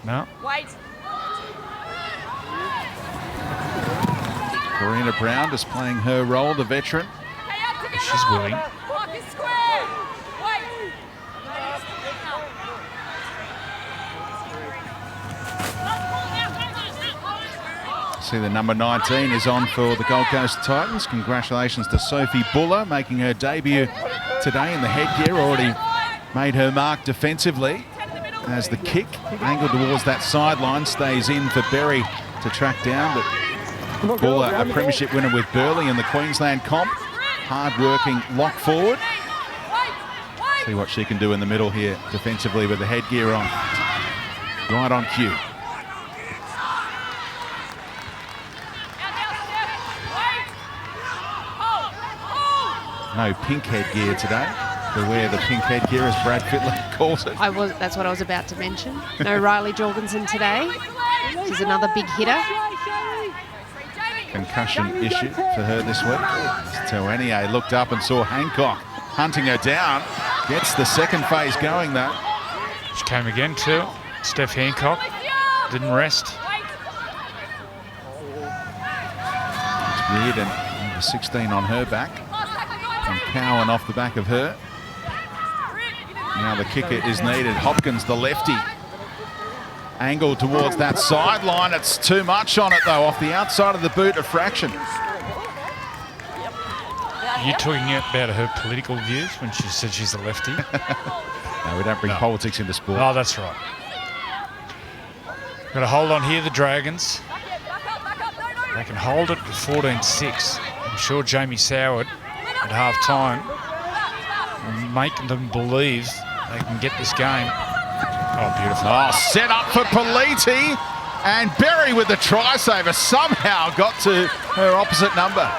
No. Wait. Karina Brown just playing her role, the veteran. She's willing. Block is square. Wait. See the number 19 is on for the Gold Coast Titans. Congratulations to Sophie Buller, making her debut today in the headgear. Already made her mark defensively as the kick angled towards that sideline stays in for Berry to track down. But Buller, a premiership winner with Burleigh in the Queensland comp. Hard-working lock forward. See what she can do in the middle here defensively with the headgear on. Right on cue. No pink headgear today. Beware the pink headgear, as Brad Fittler calls it. That's what I was about to mention. No Riley Jorgensen today. She's another big hitter. Concussion issue for her this week. Tauanier looked up and saw Hancock hunting her down. Gets the second phase going though. She came again too. Steph Hancock didn't rest. It's weird, and number 16 on her back. And Cowan off the back of her. Now the kicker is needed. Hopkins, the lefty. Angled towards that sideline. It's too much on it though. Off the outside of the boot, a fraction. You're talking about her political views when she said she's a lefty? No, we don't bring politics into sport. Oh, that's right. Got to hold on here, the Dragons. They can hold it to 14-6. I'm sure Jamie Soward at half-time will make them believe they can get this game. Oh, beautiful. Oh, set up for Politi. And Berry with the try saver somehow got to her opposite number.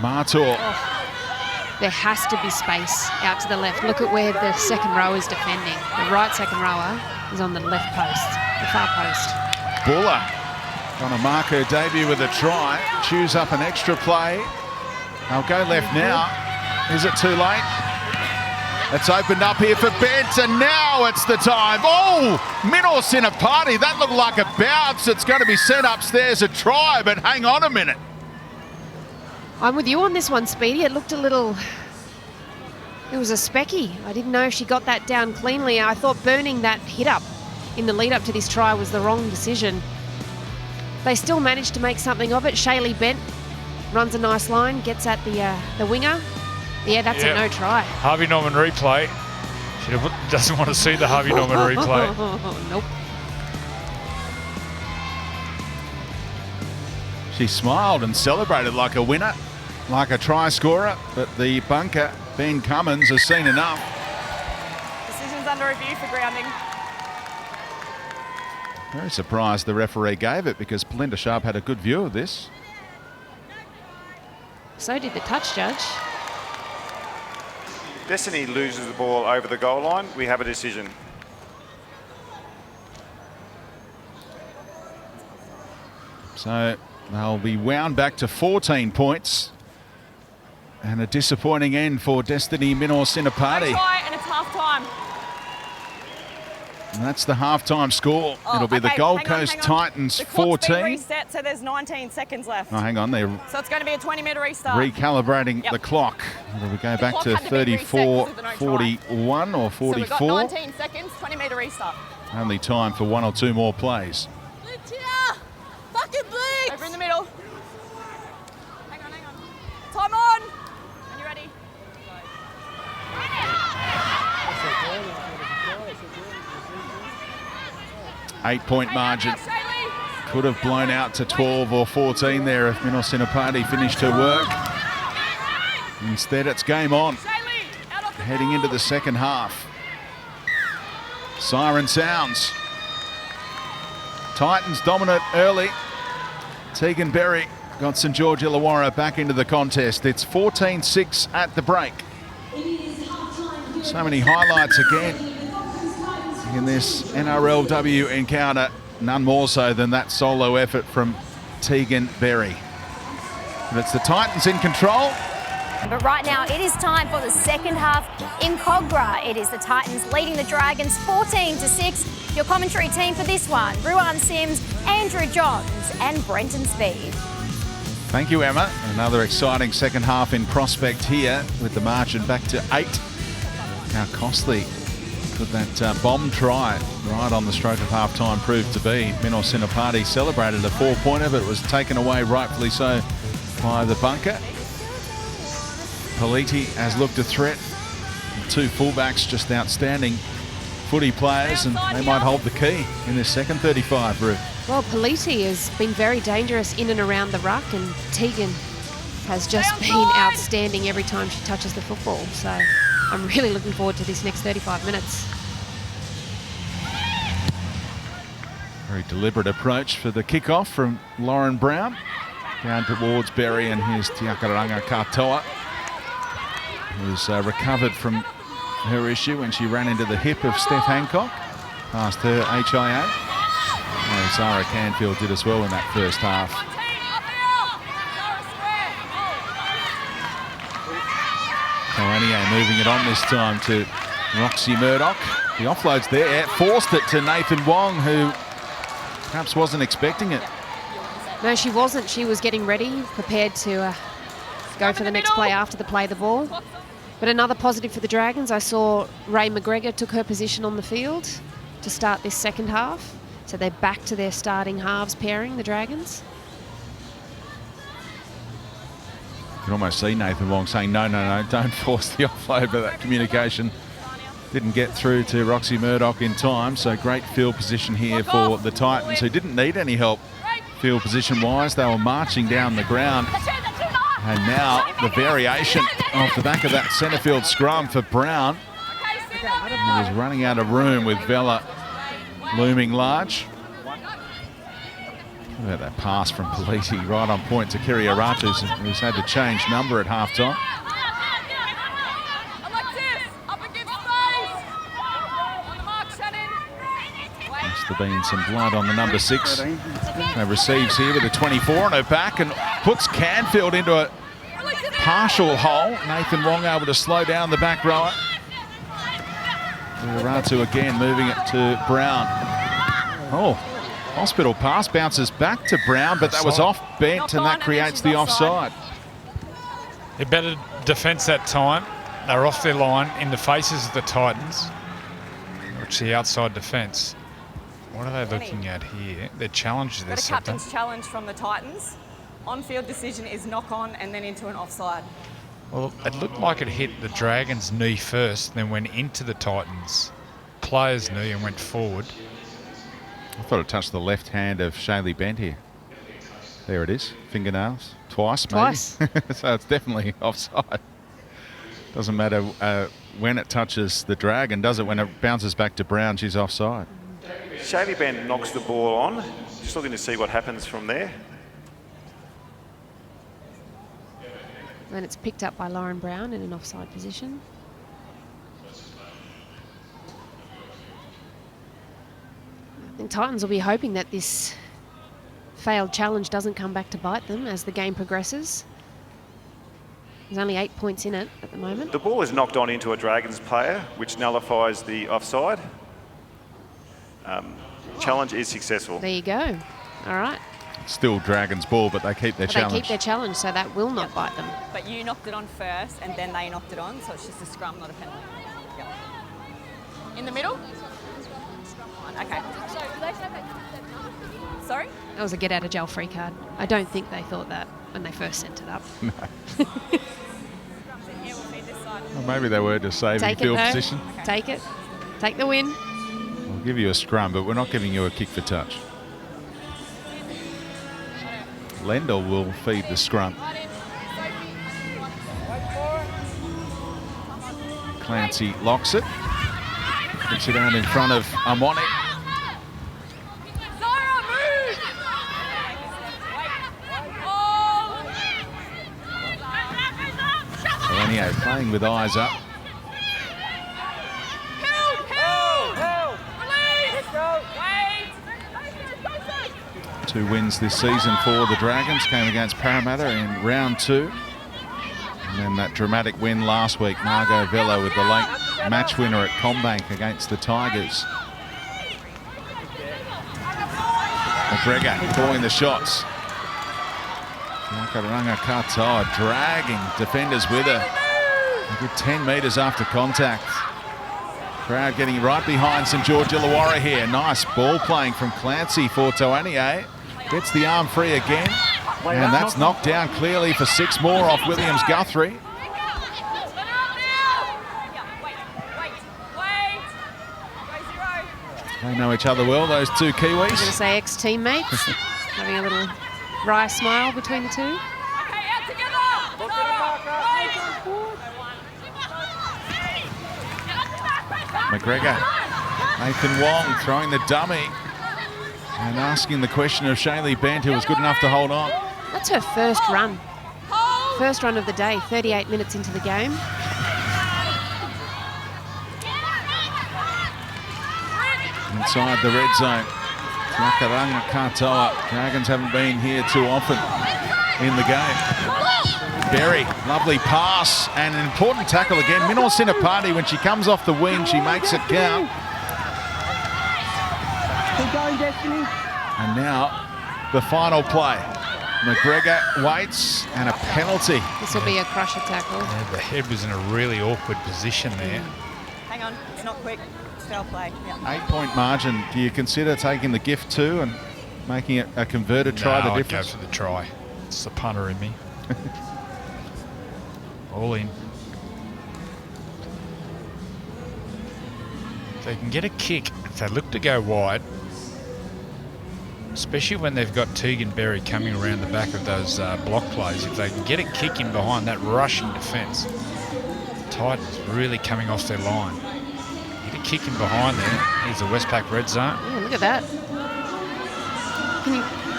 Martor. There has to be space out to the left. Look at where the second row is defending. The right second rower is on the left post, the far post. Buller going to mark her debut with a try. Choose up an extra play. They'll go left now. Is it too late? It's opened up here for Bent, and now it's the time. Oh, Minor Sinapati. That looked like a bounce. It's going to be sent upstairs a try, but hang on a minute. I'm with you on this one, Speedy. It looked a little... It was a specky. I didn't know if she got that down cleanly. I thought burning that hit up in the lead up to this try was the wrong decision. They still managed to make something of it. Shaylee Bent runs a nice line, gets at the winger. Yeah, that's a no try. Harvey Norman replay. She doesn't want to see the Harvey Norman replay. Nope. She smiled and celebrated like a winner, like a try scorer, but the bunker, Ben Cummins, has seen enough. Decision's under review for grounding. Very surprised the referee gave it because Belinda Sharp had a good view of this. So did the touch judge. Destiny loses the ball over the goal line. We have a decision. So they'll be wound back to 14 points. And a disappointing end for Destiny Minor Sinapati. Try and it's half time. And that's the halftime score. It'll be the Gold Coast Titans the clock's 14. been reset, so there's 19 seconds left. Oh, hang on, they're So it's going to be a 20-metre restart. recalibrating the clock. Will we go back clock to had to be reset 34, because of the no 41 or 44? So we've got 19 seconds, 20-metre restart. Only time for one or two more plays. Lucia! Fucking blitz! Over in the middle. Hang on. Time on! When you're ready. 8-point margin. Now, Shaylee. Could have blown out to 12 or 14 there if Minor Sinapati finished her work. Instead, it's game on. Shaylee, out off the Heading into the second half. Siren sounds. Titans dominant early. Tegan Berry got St George Illawarra back into the contest. It's 14-6 at the break. So many highlights again in this NRLW encounter. None more so than that solo effort from Tegan Berry. But it's the Titans in control. But right now, it is time for the second half in Cogra. It is the Titans leading the Dragons 14-6. Your commentary team for this one, Ruan Sims, Andrew Johns and Brenton Speed. Thank you, Emma. Another exciting second half in prospect here with the margin back to 8. How costly could that bomb try right on the stroke of half-time prove to be? Mino Sinapati celebrated a 4-pointer, but it was taken away, rightfully so, by the bunker. Politi has looked a threat. The two fullbacks just outstanding footy players, and they might hold the key in this second 35, Ruth. Well, Politi has been very dangerous in and around the ruck, and Tegan has just been outstanding every time she touches the football. So I'm really looking forward to this next 35 minutes. Very deliberate approach for the kickoff from Lauren Brown. Down towards Berry, and here's Tiakaranga Katoa, who's recovered from her issue when she ran into the hip of Steph Hancock, past her HIA. And Zara Canfield did as well in that first half. Kalanier moving it on this time to Roxy Murdoch. The offload's there, forced it to Nathan Wong, who perhaps wasn't expecting it. No, she wasn't. She was getting ready, prepared to go for the next play after the play the ball. But another positive for the Dragons, I saw Ray McGregor took her position on the field to start this second half. So they're back to their starting halves pairing, the Dragons. You can almost see Nathan Wong saying, no, don't force the offload, but that communication didn't get through to Roxy Murdoch in time. So great field position here for the Titans, who didn't need any help field position-wise. They were marching down the ground. And now the variation off the back of that centre field scrum for Brown. He was running out of room with Vella looming large. Look at that pass from Politi right on point to Kiriaratu, who's had to change number at half-time. Must have been some blood on the number 6. Receives here with a 24 on her back and puts Canfield into a partial hole. Nathan Wong able to slow down the back rower. Kiriaratu again moving it to Brown. Oh, hospital pass, bounces back to Brown, but that was off bent, and that creates the offside. They're better defence that time. They're off their line in the faces of the Titans, which the outside defence. What are they looking at here? Their challenge Got a captain's challenge from the Titans. On-field decision is knock on and then into an offside. Well, it looked like it hit the Dragons' knee first, then went into the Titans' player's knee and went forward. I thought it touched the left hand of Shaylee Bent here. There it is, fingernails, twice maybe. So it's definitely offside. Doesn't matter when it touches the Dragon, does it? When it bounces back to Brown, she's offside. Shaylee Bent knocks the ball on. Just looking to see what happens from there. And it's picked up by Lauren Brown in an offside position. I think Titans will be hoping that this failed challenge doesn't come back to bite them as the game progresses. There's only 8 points in it at the moment. The ball is knocked on into a Dragons player, which nullifies the offside. Challenge is successful. There you go. All right. Still Dragons ball, but they keep their challenge. They keep their challenge, so that will not bite them. But you knocked it on first and then they knocked it on, so it's just a scrum, not a penalty. Yep. In the middle? Okay. Sorry? That was a get out of jail free card. I don't think they thought that when they first sent it up. No. Well, maybe they were just saving field position. Okay. Take it. Take the win. We'll give you a scrum, but we're not giving you a kick for touch. Lendl will feed the scrum. Clancy locks it. Puts it out in front of Amoni. Kalanier playing with eyes up. Two wins this season for the Dragons. Came against Parramatta in round 2. And then that dramatic win last week, Margot Vella with the late match winner at Combank against the Tigers. McGregor calling the shots. Nakaranga Katoa dragging defenders with her. A good 10 metres after contact. Crowd getting right behind St George Illawarra here. Nice ball playing from Clancy for Toanie. Gets the arm free again. And that's knocked down clearly for 6 more off Williams Guthrie. They know each other well, those two Kiwis. I was going to say ex-teammates. Having a little wry smile between the two. McGregor, Nathan Wong throwing the dummy and asking the question of Shaylee Bent, who was good enough to hold on. That's her first run. First run of the day, 38 minutes into the game. Inside the red zone, Nakaranga Katoa. Dragons haven't been here too often in the game. Berry, lovely pass and an important tackle again. Minor Sinapati, when she comes off the wing, she makes it count. Keep going, Destiny. And now the final play. McGregor waits and a penalty. This will be a crusher tackle. Yeah, the head was in a really awkward position there. Hang on, it's not quick. It's foul play. Yeah. 8-point margin. Do you consider taking the gift too and making it a converted try the difference? I'd go for the try. It's the punter in me. All in. If they can get a kick, if they look to go wide, especially when they've got Tegan Berry coming around the back of those block plays, if they can get a kick in behind that rushing defence, the Titans really coming off their line. Get a kick in behind there. Here's the Westpac red zone. Yeah, look at that.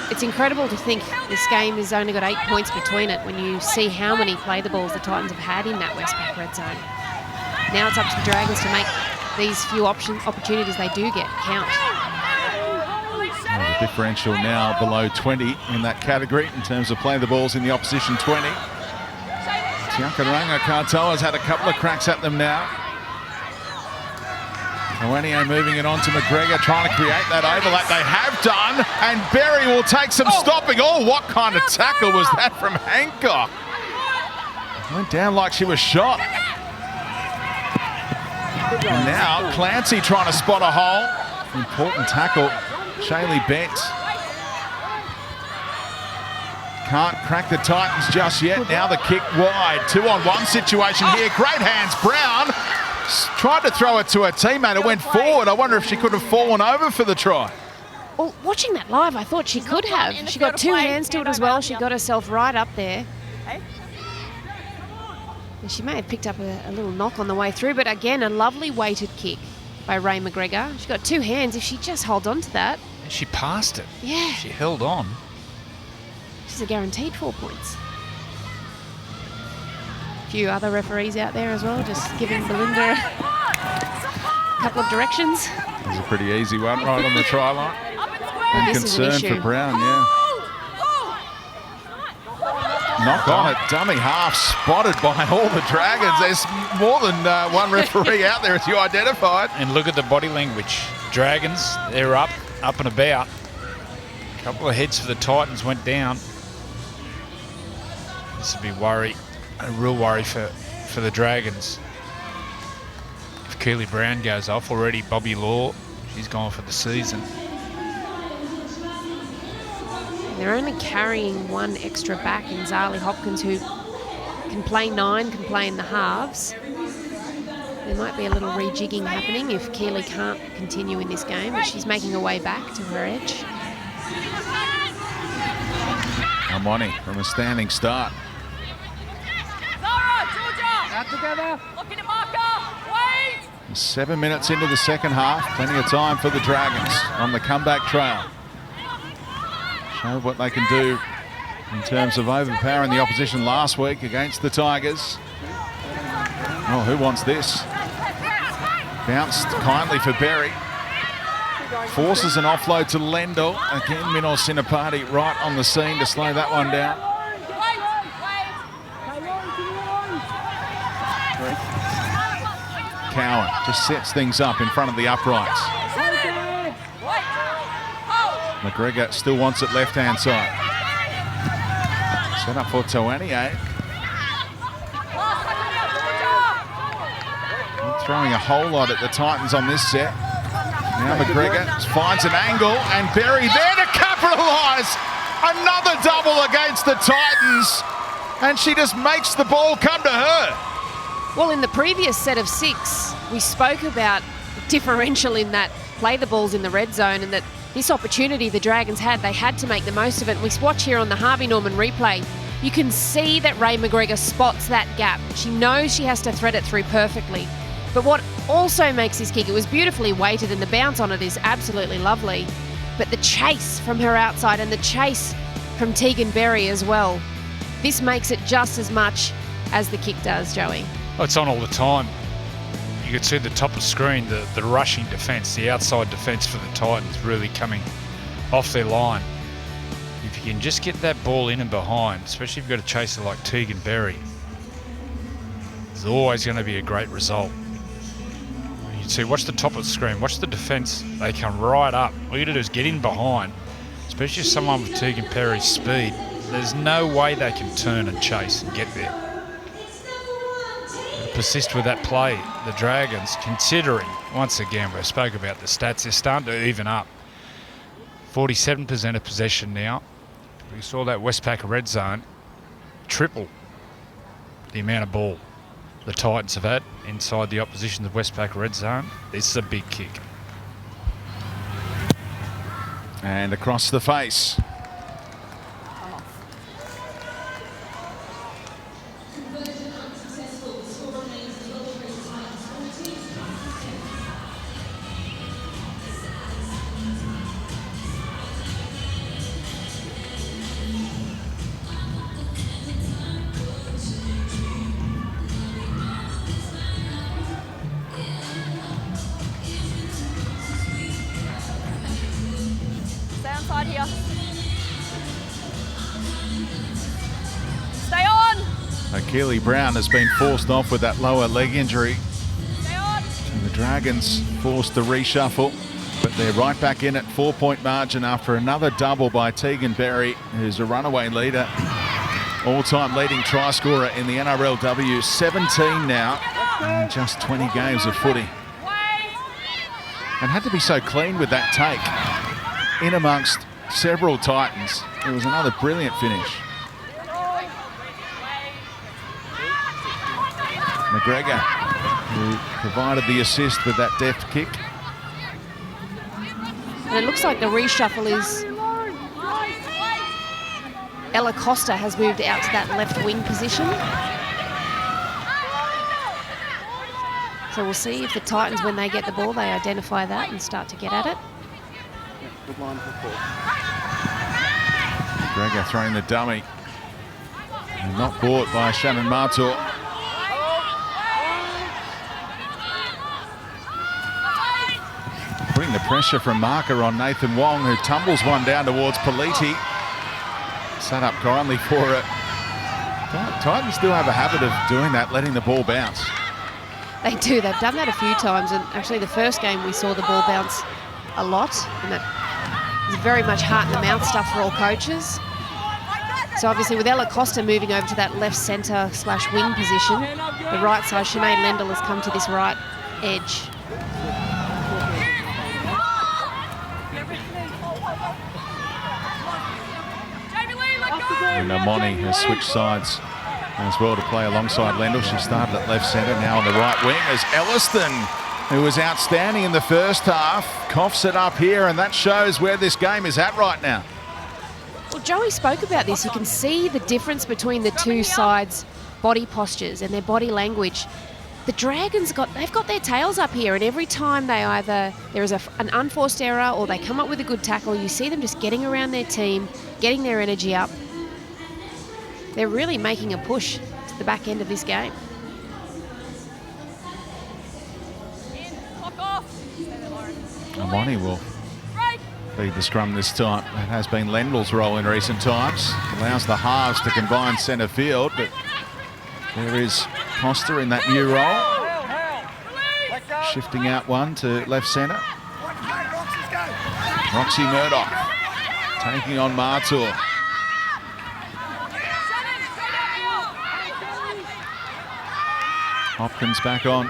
It's incredible to think this game has only got 8 points between it when you see how many play the balls the Titans have had in that Westpac red zone. Now it's up to the Dragons to make these few opportunities they do get count. Well, the differential now below 20 in that category in terms of playing the balls in the opposition 20. Tiakaranga Katoa's had a couple of cracks at them now. Owanie moving it on to McGregor, trying to create that overlap. They have done, and Berry will take some stopping. Oh, what kind of tackle was that from Hancock? Went down like she was shot. And now Clancy trying to spot a hole. Important tackle. Shaylee Bent. Can't crack the Titans just yet. Now the kick wide. 2-on-1 situation here. Great hands, Brown. Tried to throw it to her teammate. It went forward. I wonder if she could have fallen over for the try. Well, watching that live, I thought she could have. She got 2 hands to it as well. She got herself right up there. And she may have picked up a little knock on the way through, but again, a lovely weighted kick by Ray McGregor. She got 2 hands. If she just holds on to that. She passed it. Yeah. She held on. She's a guaranteed 4 points. A few other referees out there as well, just giving Belinda a couple of directions. It was a pretty easy one right on the try line. And concern for Brown, yeah. Knock on it, dummy half, spotted by all the Dragons. There's more than one referee out there, as you identified. And look at the body language. Dragons, they're up and about. A couple of heads for the Titans went down. This would be a real worry for the Dragons. If Keely Brown goes off already, Bobby Law, she's gone for the season. They're only carrying 1 extra back in Zali Hopkins, who can play 9, can play in the halves. There might be a little rejigging happening if Keely can't continue in this game, but she's making her way back to her edge. Amoni from a standing start. Together. 7 minutes into the second half. Plenty of time for the Dragons on the comeback trail. Show what they can do in terms of overpowering the opposition last week against the Tigers. Oh, who wants this? Bounced kindly for Berry. Forces an offload to Lendl. Again, Minor Sinapati right on the scene to slow that one down. Cowan just sets things up in front of the uprights. McGregor still wants it left-hand side. Set up for Tawanier. Throwing a whole lot at the Titans on this set. Now McGregor finds an angle, and Berry there to capitalise. Another double against the Titans, and she just makes the ball come to her. Well, in the previous set of 6, we spoke about differential in that play the balls in the red zone, and that this opportunity the Dragons had, they had to make the most of it. And we watch here on the Harvey Norman replay, you can see that Ray McGregor spots that gap. She knows she has to thread it through perfectly. But what also makes this kick, it was beautifully weighted, and the bounce on it is absolutely lovely. But the chase from her outside and the chase from Tegan Berry as well, this makes it just as much as the kick does, Joey. Oh, it's on all the time. You could see the top of screen, the rushing defence, the outside defence for the Titans really coming off their line. If you can just get that ball in and behind, especially if you've got a chaser like Tegan Berry, there's always going to be a great result. You can see, watch the top of the screen, watch the defence. They come right up. All you got to do is get in behind, especially someone with Tegan Berry's speed. There's no way they can turn and chase and get there. Persist with that play, the Dragons, considering, once again, we've spoke about the stats, they're starting to even up. 47% of possession now. We saw that Westpac red zone triple the amount of ball the Titans have had inside the opposition's Westpac red zone. This is a big kick. And across the face. Keely Brown has been forced off with that lower leg injury. And the Dragons forced the reshuffle, but they're right back in at 4-point margin after another double by Tegan Berry, who's a runaway leader, all-time leading try scorer in the NRLW, 17 now, and just 20 games of footy. And had to be so clean with that take in amongst several Titans. It was another brilliant finish. McGregor, who provided the assist with that deft kick. And it looks like the reshuffle is Ella Costa has moved out to that left wing position. So we'll see if the Titans, when they get the ball, they identify that and start to get at it. McGregor throwing the dummy. And not bought by Shannon Martor. Putting the pressure from marker on Nathan Wong, who tumbles one down towards Politi. Set up kindly for it. Titans do have a habit of doing that, letting the ball bounce. They do. They've done that a few times. And actually the first game we saw the ball bounce a lot. And that is very much heart in the mouth stuff for all coaches. So obviously with Ella Costa moving over to that left centre / wing position, the right side, Sinead Lendl has come to this right edge. And Amoni has switched sides as well to play alongside Lendl. She started at left centre, now on the right wing as Elliston, who was outstanding in the first half, coughs it up here, and that shows where this game is at right now. Well, Joey spoke about this. You can see the difference between the two sides' body postures and their body language. The Dragons they've got their tails up here, and every time there is an unforced error or they come up with a good tackle, you see them just getting around their team, getting their energy up. They're really making a push to the back end of this game. Amoni will lead the scrum this time. It has been Lendl's role in recent times. Allows the halves to combine centre field, but there is Costa in that new role. Shifting out one to left centre. Roxy Murdoch taking on Martour. Hopkins back on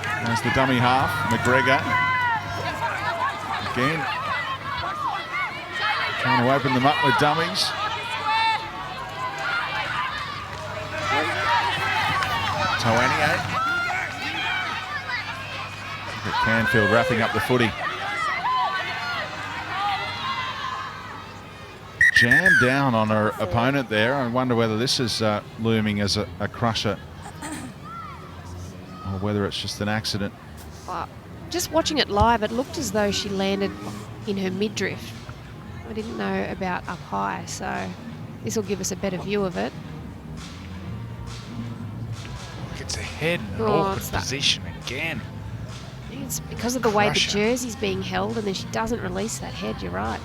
as the dummy half. McGregor again trying to open them up with dummies. Toanio. Canfield wrapping up the footy. Jammed down on her opponent there. I wonder whether this is looming as a crusher or whether it's just an accident. Just watching it live, it looked as though she landed in her midriff. I didn't know about up high, so this will give us a better view of it. It's a head in an awkward position again. It's because of the way the jersey's being held, and then she doesn't release that head. You're right.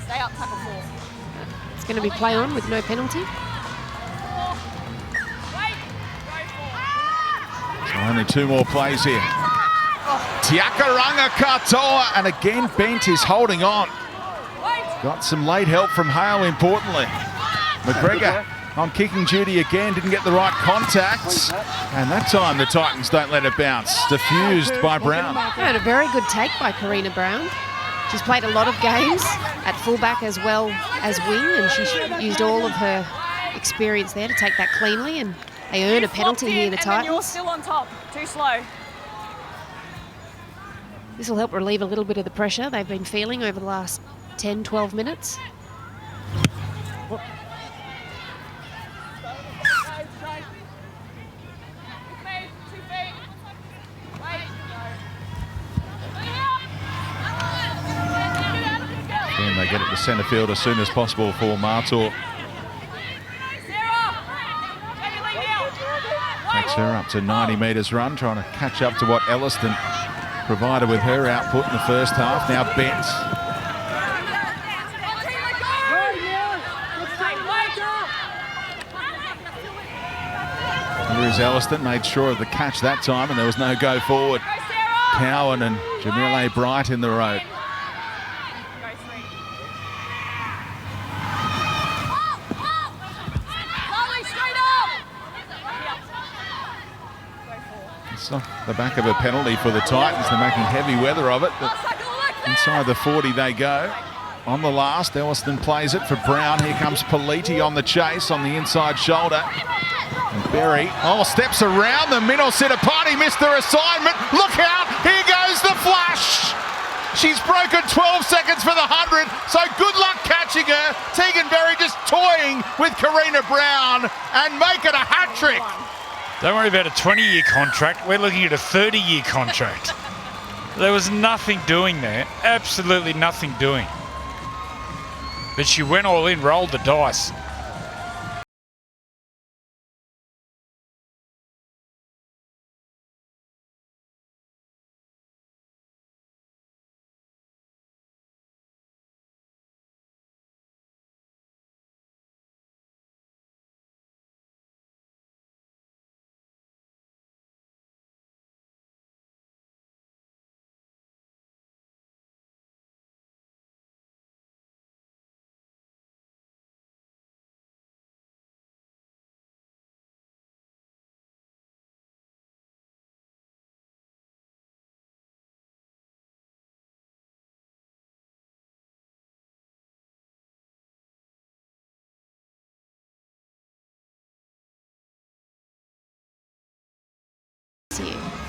Stay up, tackle 4. It's going to be play on with no penalty. So only 2 more plays here. Tiakaranga Katoa, and again Bent is holding on. Got some late help from Hale, importantly. McGregor on kicking duty again, didn't get the right contacts. And that time the Titans don't let it bounce. Diffused by Brown. And a very good take by Karina Brown. She's played a lot of games at fullback as well as wing, and she used all of her experience there to take that cleanly, and they earn a penalty here, the Titans. You're still on top. Too slow. This will help relieve a little bit of the pressure they've been feeling over the last 10, 12 minutes. And they get it to centre field as soon as possible for Martour. Takes her up to 90 metres run, trying to catch up to what Elliston provided with her output in the first half. Now Bent. Here's Elliston, made sure of the catch that time, and there was no go forward. Cowan and Jamile Bright in the road. It's not the back of a penalty for the Titans. They're making heavy weather of it, but inside the 40 they go. On the last, Elliston plays it for Brown. Here comes Politi on the chase on the inside shoulder. And Berry, steps around the middle. Sittapati missed their assignment. Look out, here goes the flash. She's broken 12 seconds for the 100, so good luck catching her. Tegan Berry just toying with Karina Brown and make it a hat trick. Don't worry about a 20-year contract. We're looking at a 30-year contract. There was nothing doing there. Absolutely nothing doing. But she went all in, rolled the dice.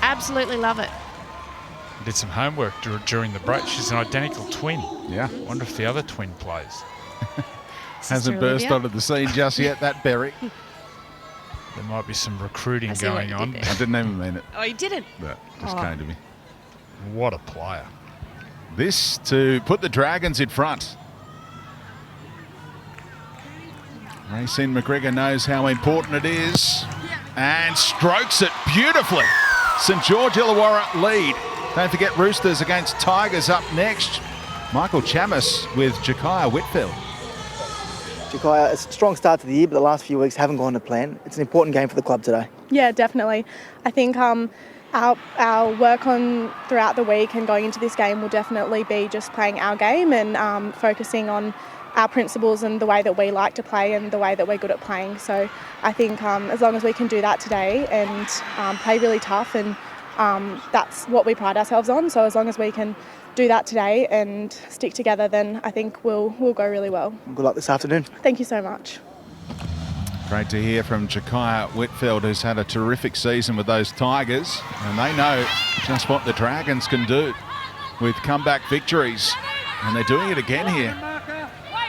Absolutely love it. Did some homework during the break. She's an identical twin. Yeah. Wonder if the other twin plays. Hasn't burst onto the scene just yet, that Berry. There might be some recruiting going on. I didn't even mean it. Oh, you didn't? But just came to me. What a player. This to put the Dragons in front. Racine McGregor knows how important it is and strokes it beautifully. St George Illawarra lead. Don't forget Roosters against Tigers up next. Michael Chammas with Jakaya Whitfield. Jakaya, it's a strong start to the year, but the last few weeks haven't gone to plan. It's an important game for the club today. Yeah, definitely. I think our work on throughout the week and going into this game will definitely be just playing our game and focusing on our principles and the way that we like to play and the way that we're good at playing. So I think as long as we can do that today and play really tough, and that's what we pride ourselves on. So as long as we can do that today and stick together, then I think we'll go really well. Good luck this afternoon. Thank you so much. Great to hear from Jakaya Whitfield, who's had a terrific season with those Tigers, and they know just what the Dragons can do with comeback victories, and they're doing it again here.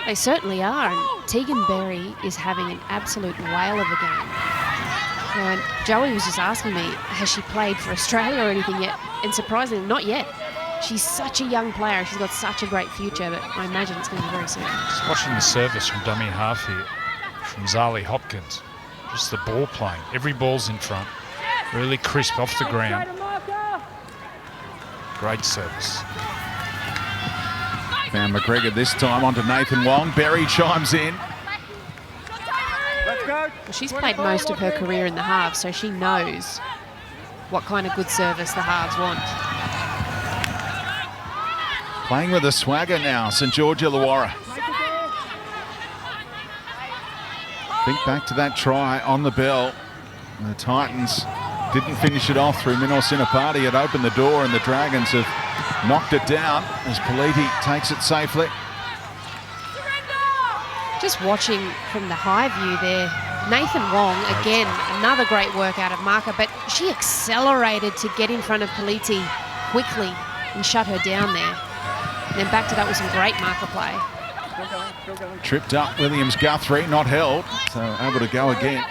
They certainly are, and Tegan Berry is having an absolute whale of a game. And Joey was just asking me, has she played for Australia or anything yet? And surprisingly, not yet. She's such a young player. She's got such a great future, but I imagine it's going to be very soon. Just watching the service from dummy half here, from Zali Hopkins. Just the ball playing. Every ball's in front. Really crisp off the ground. Great service. Found McGregor this time onto Nathan Wong. Berry chimes in. Well, she's played most of her career in the halves, so she knows what kind of good service the halves want. Playing with a swagger now, St George Illawarra. Think back to that try on the bell. The Titans didn't finish it off through Minor Sinapati. It opened the door and the Dragons have knocked it down as Politi takes it safely. Just watching from the high view there, Nathan Wong, again, another great work out of marker, but she accelerated to get in front of Politi quickly and shut her down there. And then backed it up with some great marker play. Tripped up Williams-Guthrie, not held, so able to go again.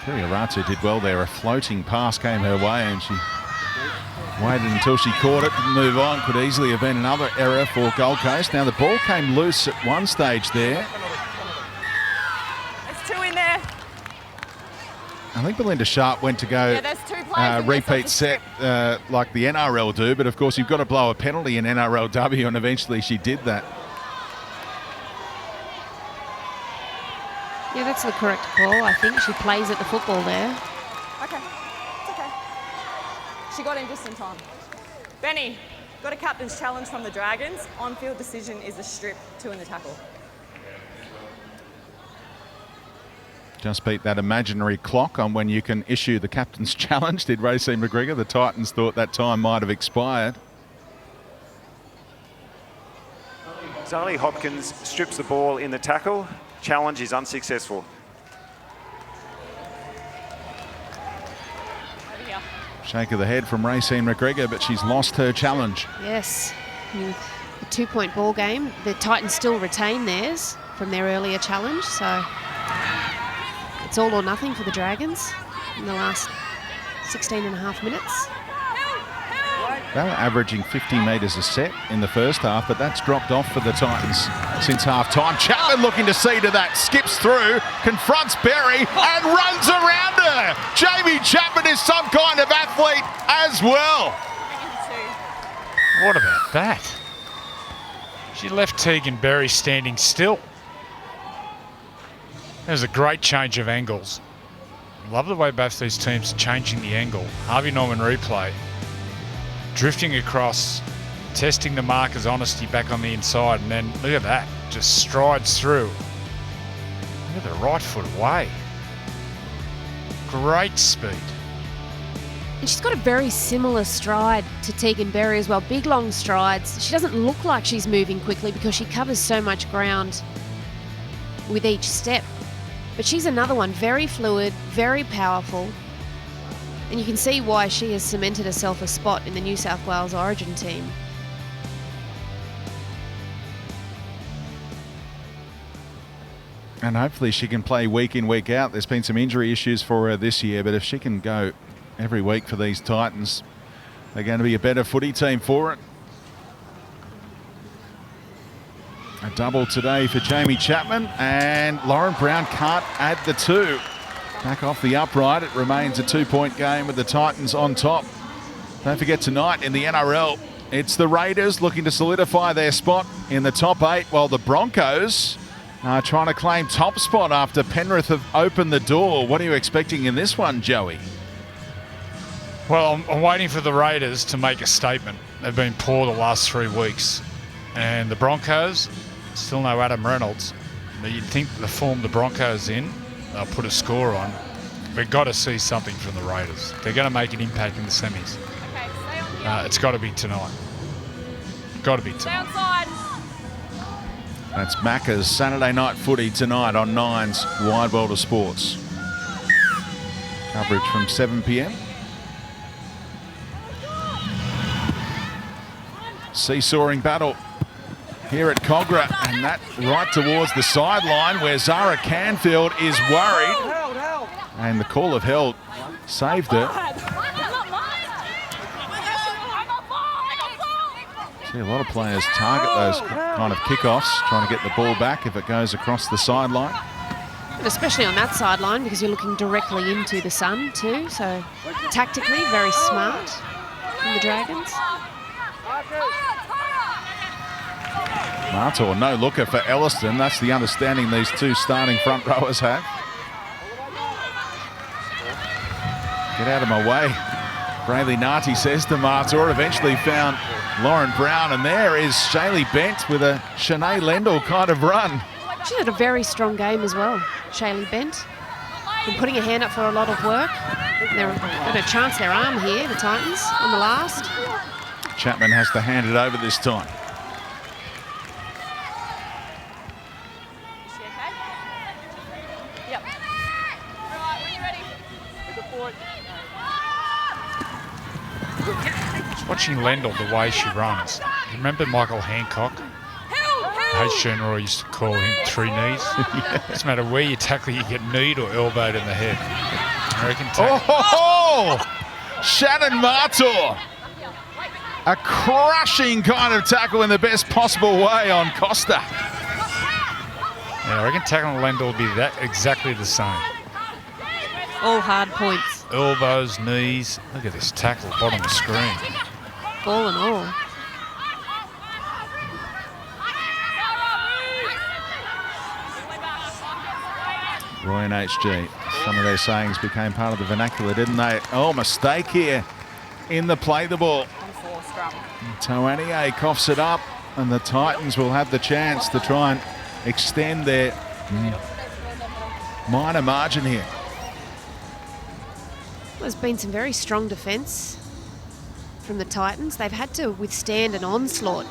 Aratu did well there. A floating pass came her way and she waited until she caught it, didn't move on. Could easily have been another error for Gold Coast. Now the ball came loose at one stage there. There's two in there. I think Belinda Sharp went to go repeat set like the NRL do, but of course you've got to blow a penalty in NRLW, and eventually she did that. Yeah, that's the correct call. I think she plays at the football there. Okay, it's okay. She got in just in time. Benny, got a captain's challenge from the Dragons. On-field decision is a strip, 2 in the tackle. Just beat that imaginary clock on when you can issue the captain's challenge, did Racine McGregor. The Titans thought that time might have expired. Zali Hopkins strips the ball in the tackle. Challenge is unsuccessful. Shake of the head from Racine McGregor, but she's lost her challenge. Yes, with a 2-point ball game. The Titans still retain theirs from their earlier challenge, so it's all or nothing for the Dragons in the last 16 and a half minutes. They were averaging 50 metres a set in the first half, but that's dropped off for the Titans since half-time. Chapman looking to see to that, skips through, confronts Berry and runs around her. Jamie Chapman is some kind of athlete as well. What about that? She left Tegan Berry standing still. That was a great change of angles. Love the way both these teams are changing the angle. Harvey Norman replay. Drifting across, testing the marker's honesty back on the inside, and then look at that, just strides through. Look at the right foot away. Great speed. And she's got a very similar stride to Tegan Berry as well. Big, long strides. She doesn't look like she's moving quickly because she covers so much ground with each step. But she's another one, very fluid, very powerful. And you can see why she has cemented herself a spot in the New South Wales Origin team. And hopefully she can play week in, week out. There's been some injury issues for her this year, but if she can go every week for these Titans, they're going to be a better footy team for it. A double today for Jamie Chapman, and Lauren Brown can't add the 2. Back off the upright, it remains a 2-point game with the Titans on top. Don't forget tonight in the NRL, it's the Raiders looking to solidify their spot in the top 8, while the Broncos trying to claim top spot after Penrith have opened the door. What are you expecting in this one, Joey? Well, I'm waiting for the Raiders to make a statement. They've been poor the last 3 weeks. And the Broncos, still no Adam Reynolds. But you'd think the form the Broncos in, they'll put a score on. We've got to see something from the Raiders. They're going to make an impact in the semis. It's got to be tonight. Got to be tonight. That's Macca's Saturday night footy tonight on Nine's Wide World of Sports. Coverage from 7 p.m. Seesawing battle here at Cogra, and that right towards the sideline where Zara Canfield is worried. And the call of held saved her. See a lot of players target those kind of kickoffs, trying to get the ball back if it goes across the sideline. And especially on that sideline because you're looking directly into the sun too. So tactically, very smart from the Dragons. Martor, no looker for Elliston. That's the understanding these two starting front rowers have. Get out of my way. Brayley Narty says to Martor. Eventually found Lauren Brown, and there is Shaylee Bent with a Shanae Lendl kind of run. She had a very strong game as well, Shaylee Bent. Been putting her hand up for a lot of work. They're going to chance their arm here, the Titans, on the last. Chapman has to hand it over this time. Watching Lendl, the way she runs. Remember Michael Hancock? H. General used to call him 3 knees. Yeah. Doesn't matter where you tackle, you get kneed or elbowed in the head. American tackle. Oh, Shannon Martor. A crushing kind of tackle in the best possible way on Costa. Yeah, I reckon tackling Lendl will be exactly the same. All hard points. Elbows, knees. Look at this tackle, bottom of the screen. Ball and all. Roy and HG. Some of their sayings became part of the vernacular, didn't they? Oh, mistake here in the play the ball. Toanier coughs it up, and the Titans will have the chance to try and extend their minor margin here. There's been some very strong defence from the Titans. They've had to withstand an onslaught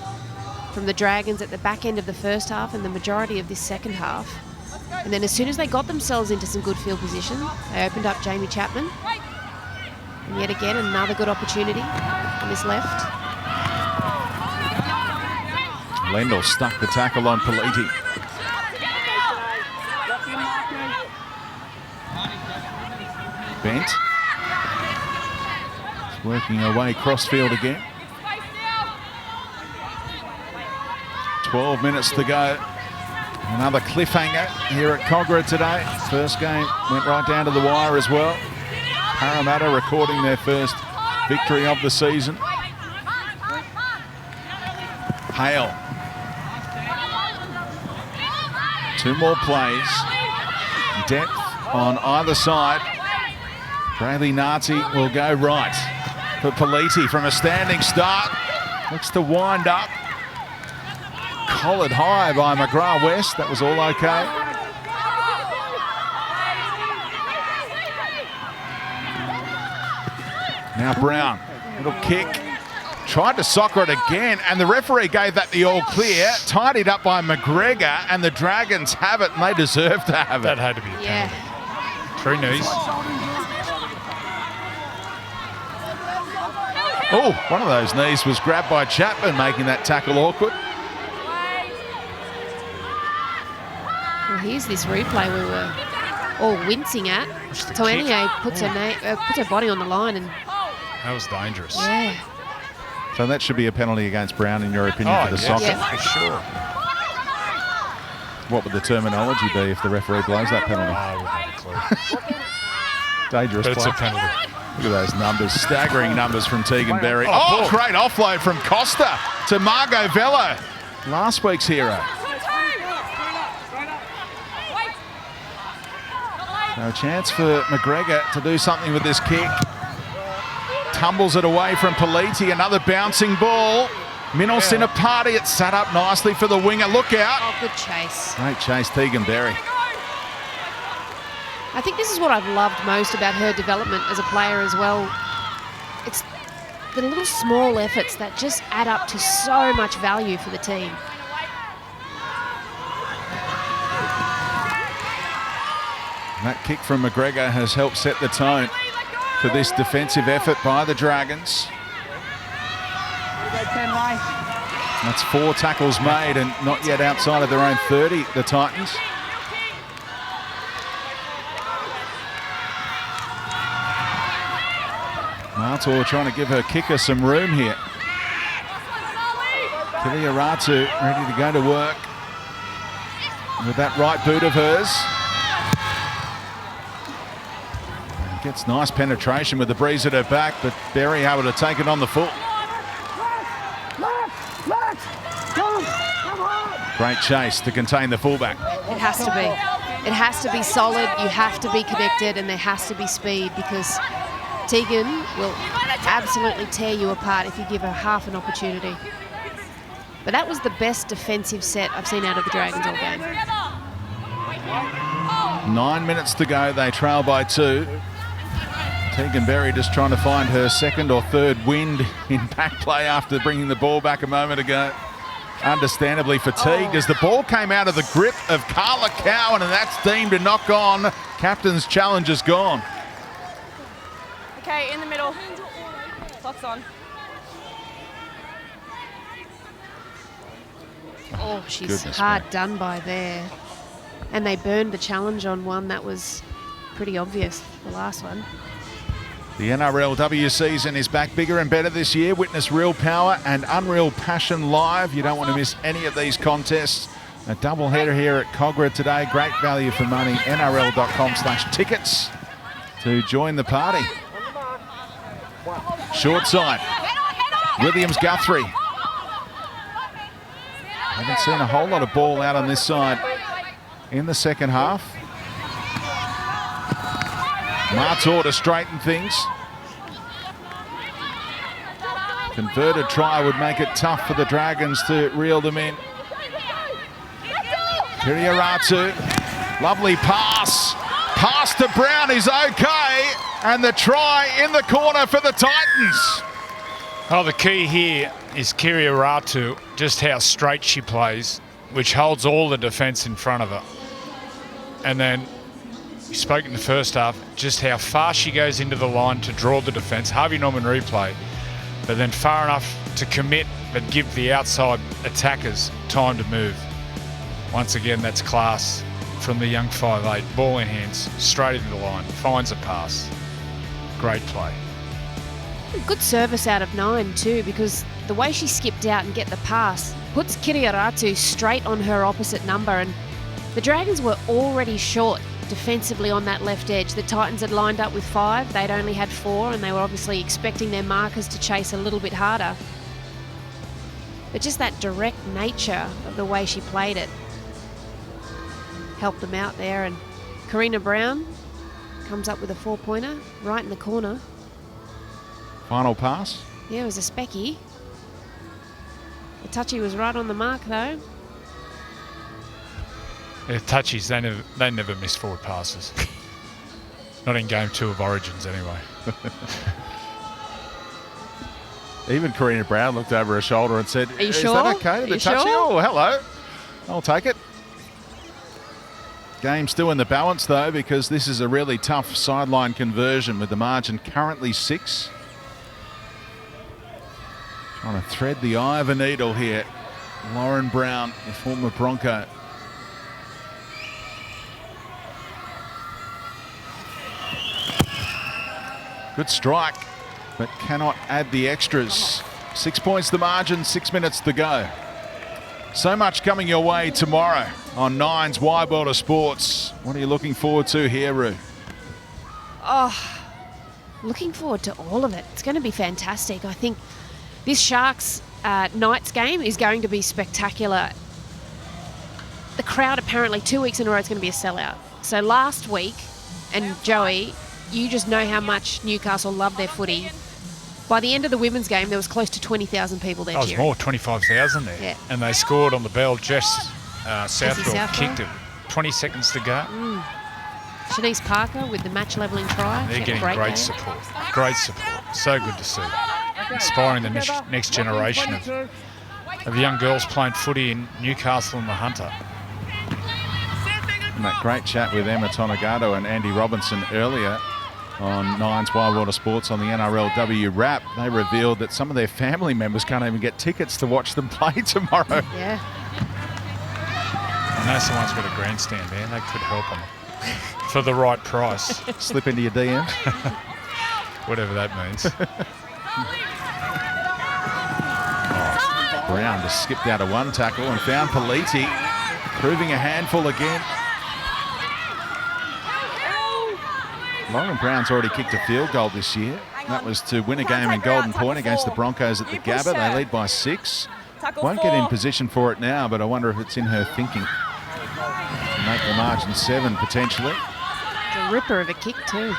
from the Dragons at the back end of the first half and the majority of this second half. And then as soon as they got themselves into some good field position, they opened up Jamie Chapman. And yet again, another good opportunity on this left. Lendl stuck the tackle on Politi. Bent. Working away crossfield again. 12 minutes to go. Another cliffhanger here at Cogra today. First game went right down to the wire as well. Parramatta recording their first victory of the season. Hale. 2 more plays. Depth on either side. Brayley Narty will go right for Politi from a standing start. Looks to wind up. Collared high by McGrath West. That was all okay. Now Brown, little kick. Tried to soccer it again, and the referee gave that the all clear. Tidied up by McGregor, and the Dragons have it, and they deserve to have it. That had to be a penalty. 3 knees. Oh, one of those knees was grabbed by Chapman, making that tackle awkward. Well, here's this replay we were all wincing at. Toanier puts her body on the line, and that was dangerous. Yeah. So that should be a penalty against Brown, in your opinion, for the soccer? Yeah, for sure. What would the terminology be if the referee blows that penalty? I wouldn't have a clue. Dangerous But it's play. a penalty. Look at those numbers, staggering numbers from Tegan Berry. Oh, great offload from Costa to Margot Velo, last week's hero. So a chance for McGregor to do something with this kick. Tumbles it away from Politi. Another bouncing ball. Minnell Sinapati, it's set up nicely for the winger. Look out. Oh, good chase. Great chase, Tegan Berry. I think this is what I've loved most about her development as a player as well. It's the little small efforts that just add up to so much value for the team. That kick from McGregor has helped set the tone for this defensive effort by the Dragons. That's 4 tackles made and not yet outside of their own 30, the Titans. Martor trying to give her kicker some room here. Kiliaratu ready to go to work with that right boot of hers. Gets nice penetration with the breeze at her back, but Berry able to take it on the full. Great chase to contain the fullback. It has to be. It has to be solid, you have to be connected, and there has to be speed, because Tegan will absolutely tear you apart if you give her half an opportunity. But that was the best defensive set I've seen out of the Dragons all game. 9 minutes to go, they trail by 2. Tegan Berry just trying to find her second or third wind in back play after bringing the ball back a moment ago. Understandably fatigued as the ball came out of the grip of Carla Cowan, and that's deemed a knock on. Captain's challenge is gone. Okay, in the middle. Clock's on. Oh, she's hard done by there. And they burned the challenge on one that was pretty obvious, the last one. The NRLW season is back bigger and better this year. Witness real power and unreal passion live. You don't want to miss any of these contests. A double header here at Cogra today. Great value for money. NRL.com/tickets to join the party. Short side. Williams Guthrie. Haven't seen a whole lot of ball out on this side in the second half. Martor to straighten things. Converted try would make it tough for the Dragons to reel them in. Kiriaratu, lovely pass. Pass to Brown is okay. And the try in the corner for the Titans. Oh, the key here is Kiriaratu, just how straight she plays, which holds all the defence in front of her. And then you spoke in the first half, just how far she goes into the line to draw the defence. Harvey Norman replay, but then far enough to commit but give the outside attackers time to move. Once again, that's class from the young 5'8". Ball in hands, straight into the line, finds a pass. Great play. Good service out of 9 too, because the way she skipped out and get the pass puts Kiriaratu straight on her opposite number, and the Dragons were already short defensively on that left edge. The Titans had lined up with 5, they'd only had 4, and they were obviously expecting their markers to chase a little bit harder. But just that direct nature of the way she played it helped them out there, and Karina Brown comes up with a 4-pointer right in the corner. Final pass. Yeah, it was a specky. The touchy was right on the mark though. Yeah, touchies, they never miss forward passes. Not in game 2 of Origins anyway. Even Karina Brown looked over her shoulder and said, "Are you is sure? that okay? Are The you touchy? sure?" Oh, hello. I'll take it. Game still in the balance though, because this is a really tough sideline conversion with the margin currently 6. Trying to thread the eye of a needle here. Lauren Brown, the former Bronco. Good strike, but cannot add the extras. 6 points the margin, 6 minutes to go. So much coming your way tomorrow on Nine's Wide World of Sports. What are you looking forward to here, Roo? Oh, looking forward to all of it. It's going to be fantastic. I think this Sharks Knights game is going to be spectacular. The crowd apparently 2 weeks in a row is going to be a sellout. So last week, And Joey, you just know how much Newcastle love their footy. By the end of the women's game, there was close to 20,000 people there cheering. There was more, 25,000 there. Yeah. And they scored on the bell. Jess Southwell kicked it. 20 seconds to go. Shanice Parker with the match levelling try. They're getting great support. Great support. So good to see. Inspiring the next generation of young girls playing footy in Newcastle and the Hunter. And that great chat with Emma Tonagato and Andy Robinson earlier on Nine's Bywater Sports on the NRLW Wrap. They revealed that some of their family members can't even get tickets to watch them play tomorrow. Yeah. I know someone's got a grandstand there. They could help them for the right price. Slip into your DM. Whatever that means. Brown just skipped out of one tackle and found Politi, proving a handful again. Lauren Brown's already kicked a field goal this year. That was to win a game in Golden Point against the Broncos at the Gabba. They lead by 6. Won't get in position for it now, but I wonder if it's in her thinking. Make the margin 7 potentially. It's a ripper of a kick too.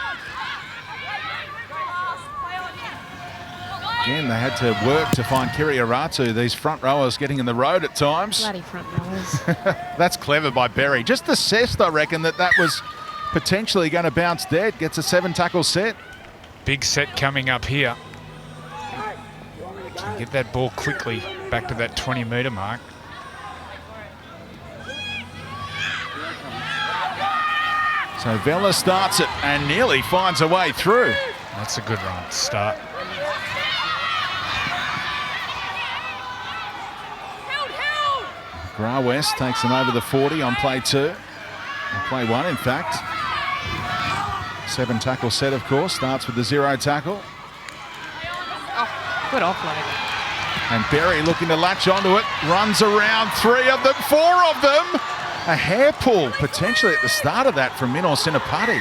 Again, they had to work to find Kiriaratu. These front rowers getting in the road at times. Bloody front rowers. That's clever by Berry. Just assessed, I reckon, that was potentially going to bounce dead. Gets a 7-tackle set. Big set coming up here. Can get that ball quickly back to that 20-metre mark. So Vella starts it and nearly finds a way through. That's a good run to start. McGrath West takes them over the 40 on play 2. On play 1, in fact. 7-tackle set, of course. Starts with the 0 tackle. Good offload. And Berry looking to latch onto it. Runs around 3 of them, 4 of them. A hair pull potentially at the start of that from Minor Sinapati.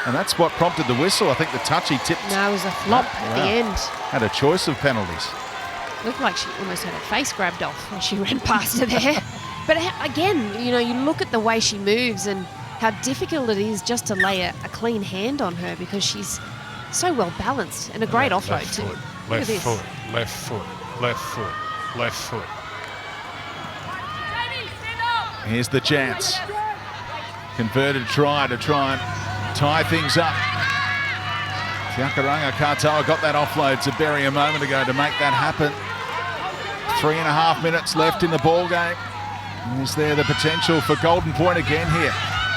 And that's what prompted the whistle. I think the touch he tipped. No, it was a flop at the end. Had a choice of penalties. Looked like she almost had her face grabbed off when she ran past her there. But again, you know, you look at the way she moves and how difficult it is just to lay a clean hand on her because she's so well balanced and a great offload too. Left foot, left foot, left foot, left foot. Here's the chance. Converted try to try and tie things up. Tiakaranga Katoa got that offload to Berry a moment ago to make that happen. 3.5 minutes left in the ball game. Is there the potential for Golden Point again here?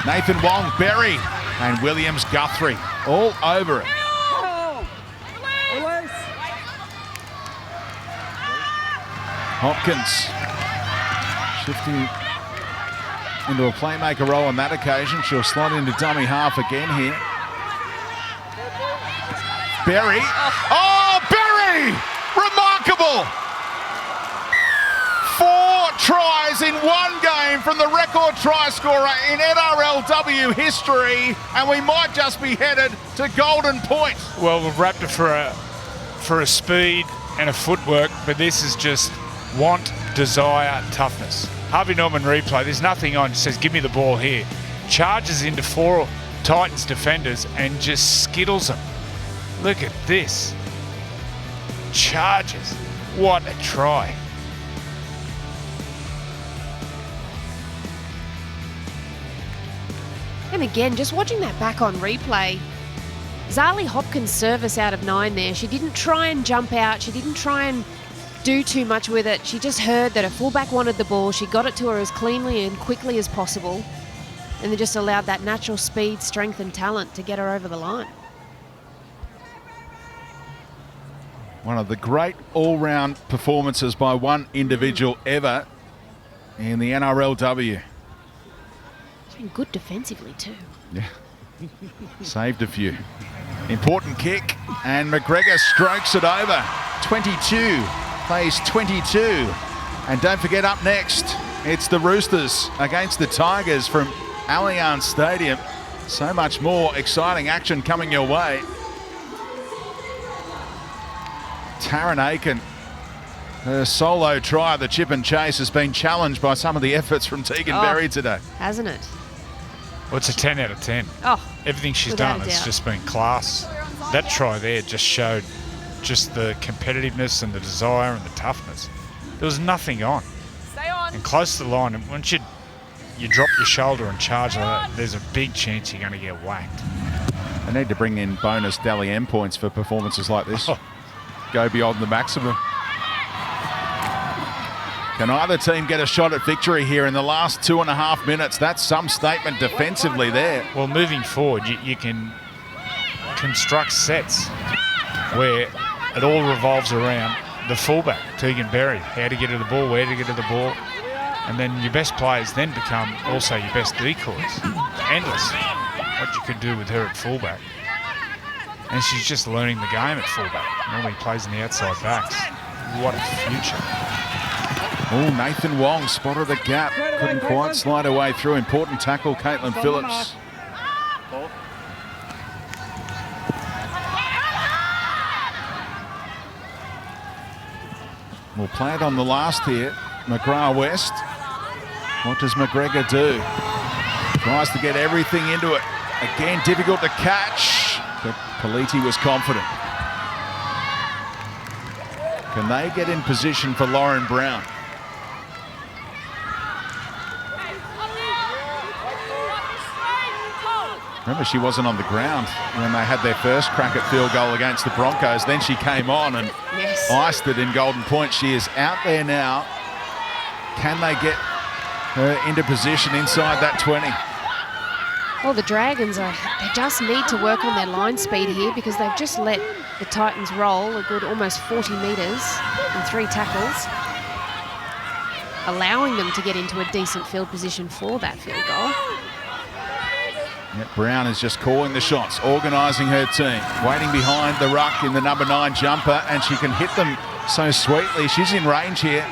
Nathan Wong, Berry, and Williams Guthrie all over it. Hopkins shifting into a playmaker role on that occasion. She'll slot into dummy half again here. Berry. Oh, Berry! Remarkable! 4 tries in one game from the record try scorer in NRLW history, and we might just be headed to Golden Point. Well, we've wrapped it for a speed and a footwork, but this is just want, desire, toughness. Harvey Norman replay, there's nothing on, says give me the ball here. Charges into 4 Titans defenders and just skittles them. Look at this. Charges. What a try. And again, just watching that back on replay, Zali Hopkins' service out of 9 there. She didn't try and jump out. She didn't try and do too much with it. She just heard that her fullback wanted the ball. She got it to her as cleanly and quickly as possible. And then just allowed that natural speed, strength and talent to get her over the line. One of the great all-round performances by one individual ever in the NRLW. She's been good defensively too. Yeah. Saved a few. Important kick, and McGregor strokes it over. 22, plays 22. And don't forget, up next, it's the Roosters against the Tigers from Allianz Stadium. So much more exciting action coming your way. Taryn Aiken, her solo try at the chip and chase has been challenged by some of the efforts from Tegan Berry today. Hasn't it? Well, it's a 10 out of 10. Oh, everything she's without done a has doubt. just been class. That try there just showed just the competitiveness and the desire and the toughness. There was nothing on. Stay on. And close to the line, and once you drop your shoulder and charge like that, there's a big chance you're going to get whacked. They need to bring in bonus Dally M points for performances like this. Go beyond the maximum. Can either team get a shot at victory here in the last 2.5 minutes? That's some statement defensively there. Well, moving forward, you can construct sets where it all revolves around the fullback, Tegan Berry, how to get to the ball, where to get to the ball, and then your best players then become also your best decoys. Endless what you could do with her at fullback. And she's just learning the game at fullback. Normally plays in the outside backs. What a future. Oh, Nathan Wong spotted the gap. Couldn't quite slide her way through. Important tackle, Caitlin Phillips. We'll play it on the last here. McGrath West. What does McGregor do? Tries to get everything into it. Again, difficult to catch, but Politi was confident. Can they get in position for Lauren Brown? Remember, she wasn't on the ground when they had their first crack at field goal against the Broncos. Then she came on and iced it in Golden Point. She is out there now. Can they get her into position inside that 20? Well, the Dragons, they just need to work on their line speed here because they've just let the Titans roll a good almost 40 metres in 3 tackles, allowing them to get into a decent field position for that field goal. Yet Brown is just calling the shots, organising her team, waiting behind the ruck in the number 9 jumper, and she can hit them so sweetly. She's in range here.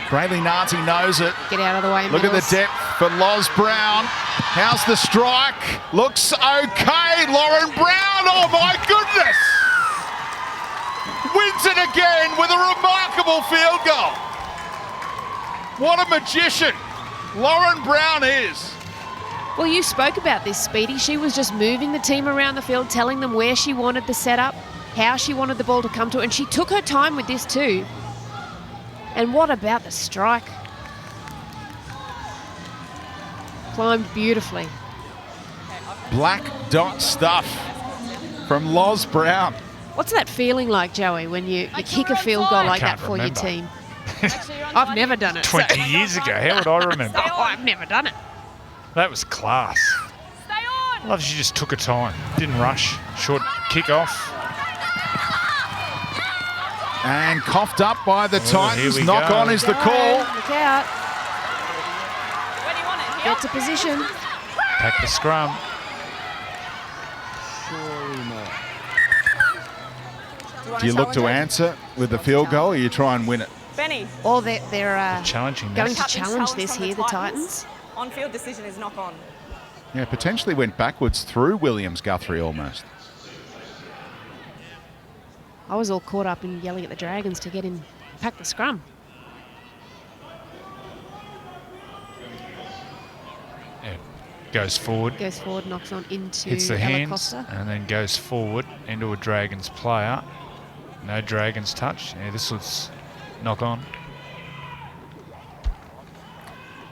Brayley Nazi knows it. Get out of the way, Look at the Mills. depth for Loz Brown. How's the strike? Looks okay. Lauren Brown, oh my goodness! Wins it again with a remarkable field goal. What a magician Lauren Brown is. Well, you spoke about this, Speedy. She was just moving the team around the field, telling them where she wanted the setup, how she wanted the ball to come to, and she took her time with this too. And what about the strike? Climbed beautifully. Black dot stuff from Loz Brown. What's that feeling like, Joey, when you kick a field goal like that for your team? I've never done it. 20 years ago, how would I remember? Oh, I've never done it. That was class. I love she just took her time. Didn't rush. Short kick off. And coughed up by the here Titans. we Knock go. on is the call. Look out. Get to position. Pack the scrum. Do you look to answer with the field goal, or you try and win it? Benny. Or they're challenging going this. to challenge this here, the Titans. On-field decision is knock on. Yeah, potentially went backwards through Williams Guthrie almost. I was all caught up in yelling at the Dragons to get in, pack the scrum. Yeah, goes forward. Goes forward, knocks on into Hits the Ella hands Costa. and then goes forward into a Dragons player. No Dragons touch. Yeah, this was knock on.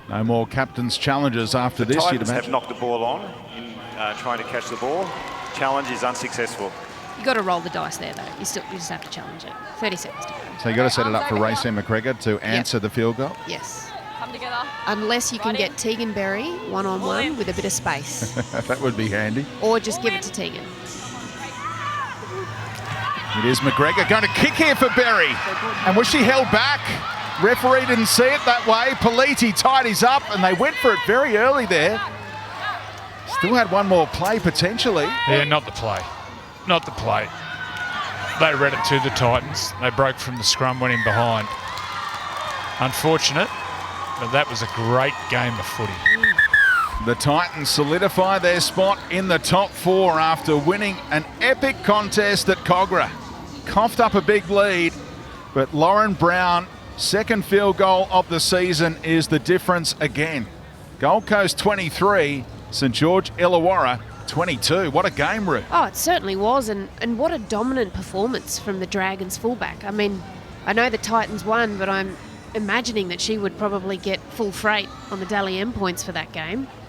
No more captain's challenges after this, you'd Titans have imagine. knocked the ball on in trying to catch the ball. Challenge is unsuccessful. You got to roll the dice there, though. You just have to challenge it. 30 seconds to go. So you got to set it up for Racey McGregor to answer the field goal. Yes. Come together. Unless you can get Tegan Berry one-on-one with a bit of space. That would be handy. Or just give it to Tegan. It is McGregor going to kick here for Berry. And was she held back? Referee didn't see it that way. Politi tidies up, and they went for it very early there. Still had one more play potentially. Yeah, not the play. Not the play. They read it to the Titans. They broke from the scrum, went in behind. Unfortunate, but that was a great game of footy. The Titans solidify their spot in the top 4 after winning an epic contest at Cogra. Coughed up a big lead, but Lauren Brown, second field goal of the season, is the difference again. Gold Coast 23, St George Illawarra 22. What a game, Ruth. Oh, it certainly was, and what a dominant performance from the Dragons fullback. I mean, I know the Titans won, but I'm imagining that she would probably get full freight on the Dally M points for that game.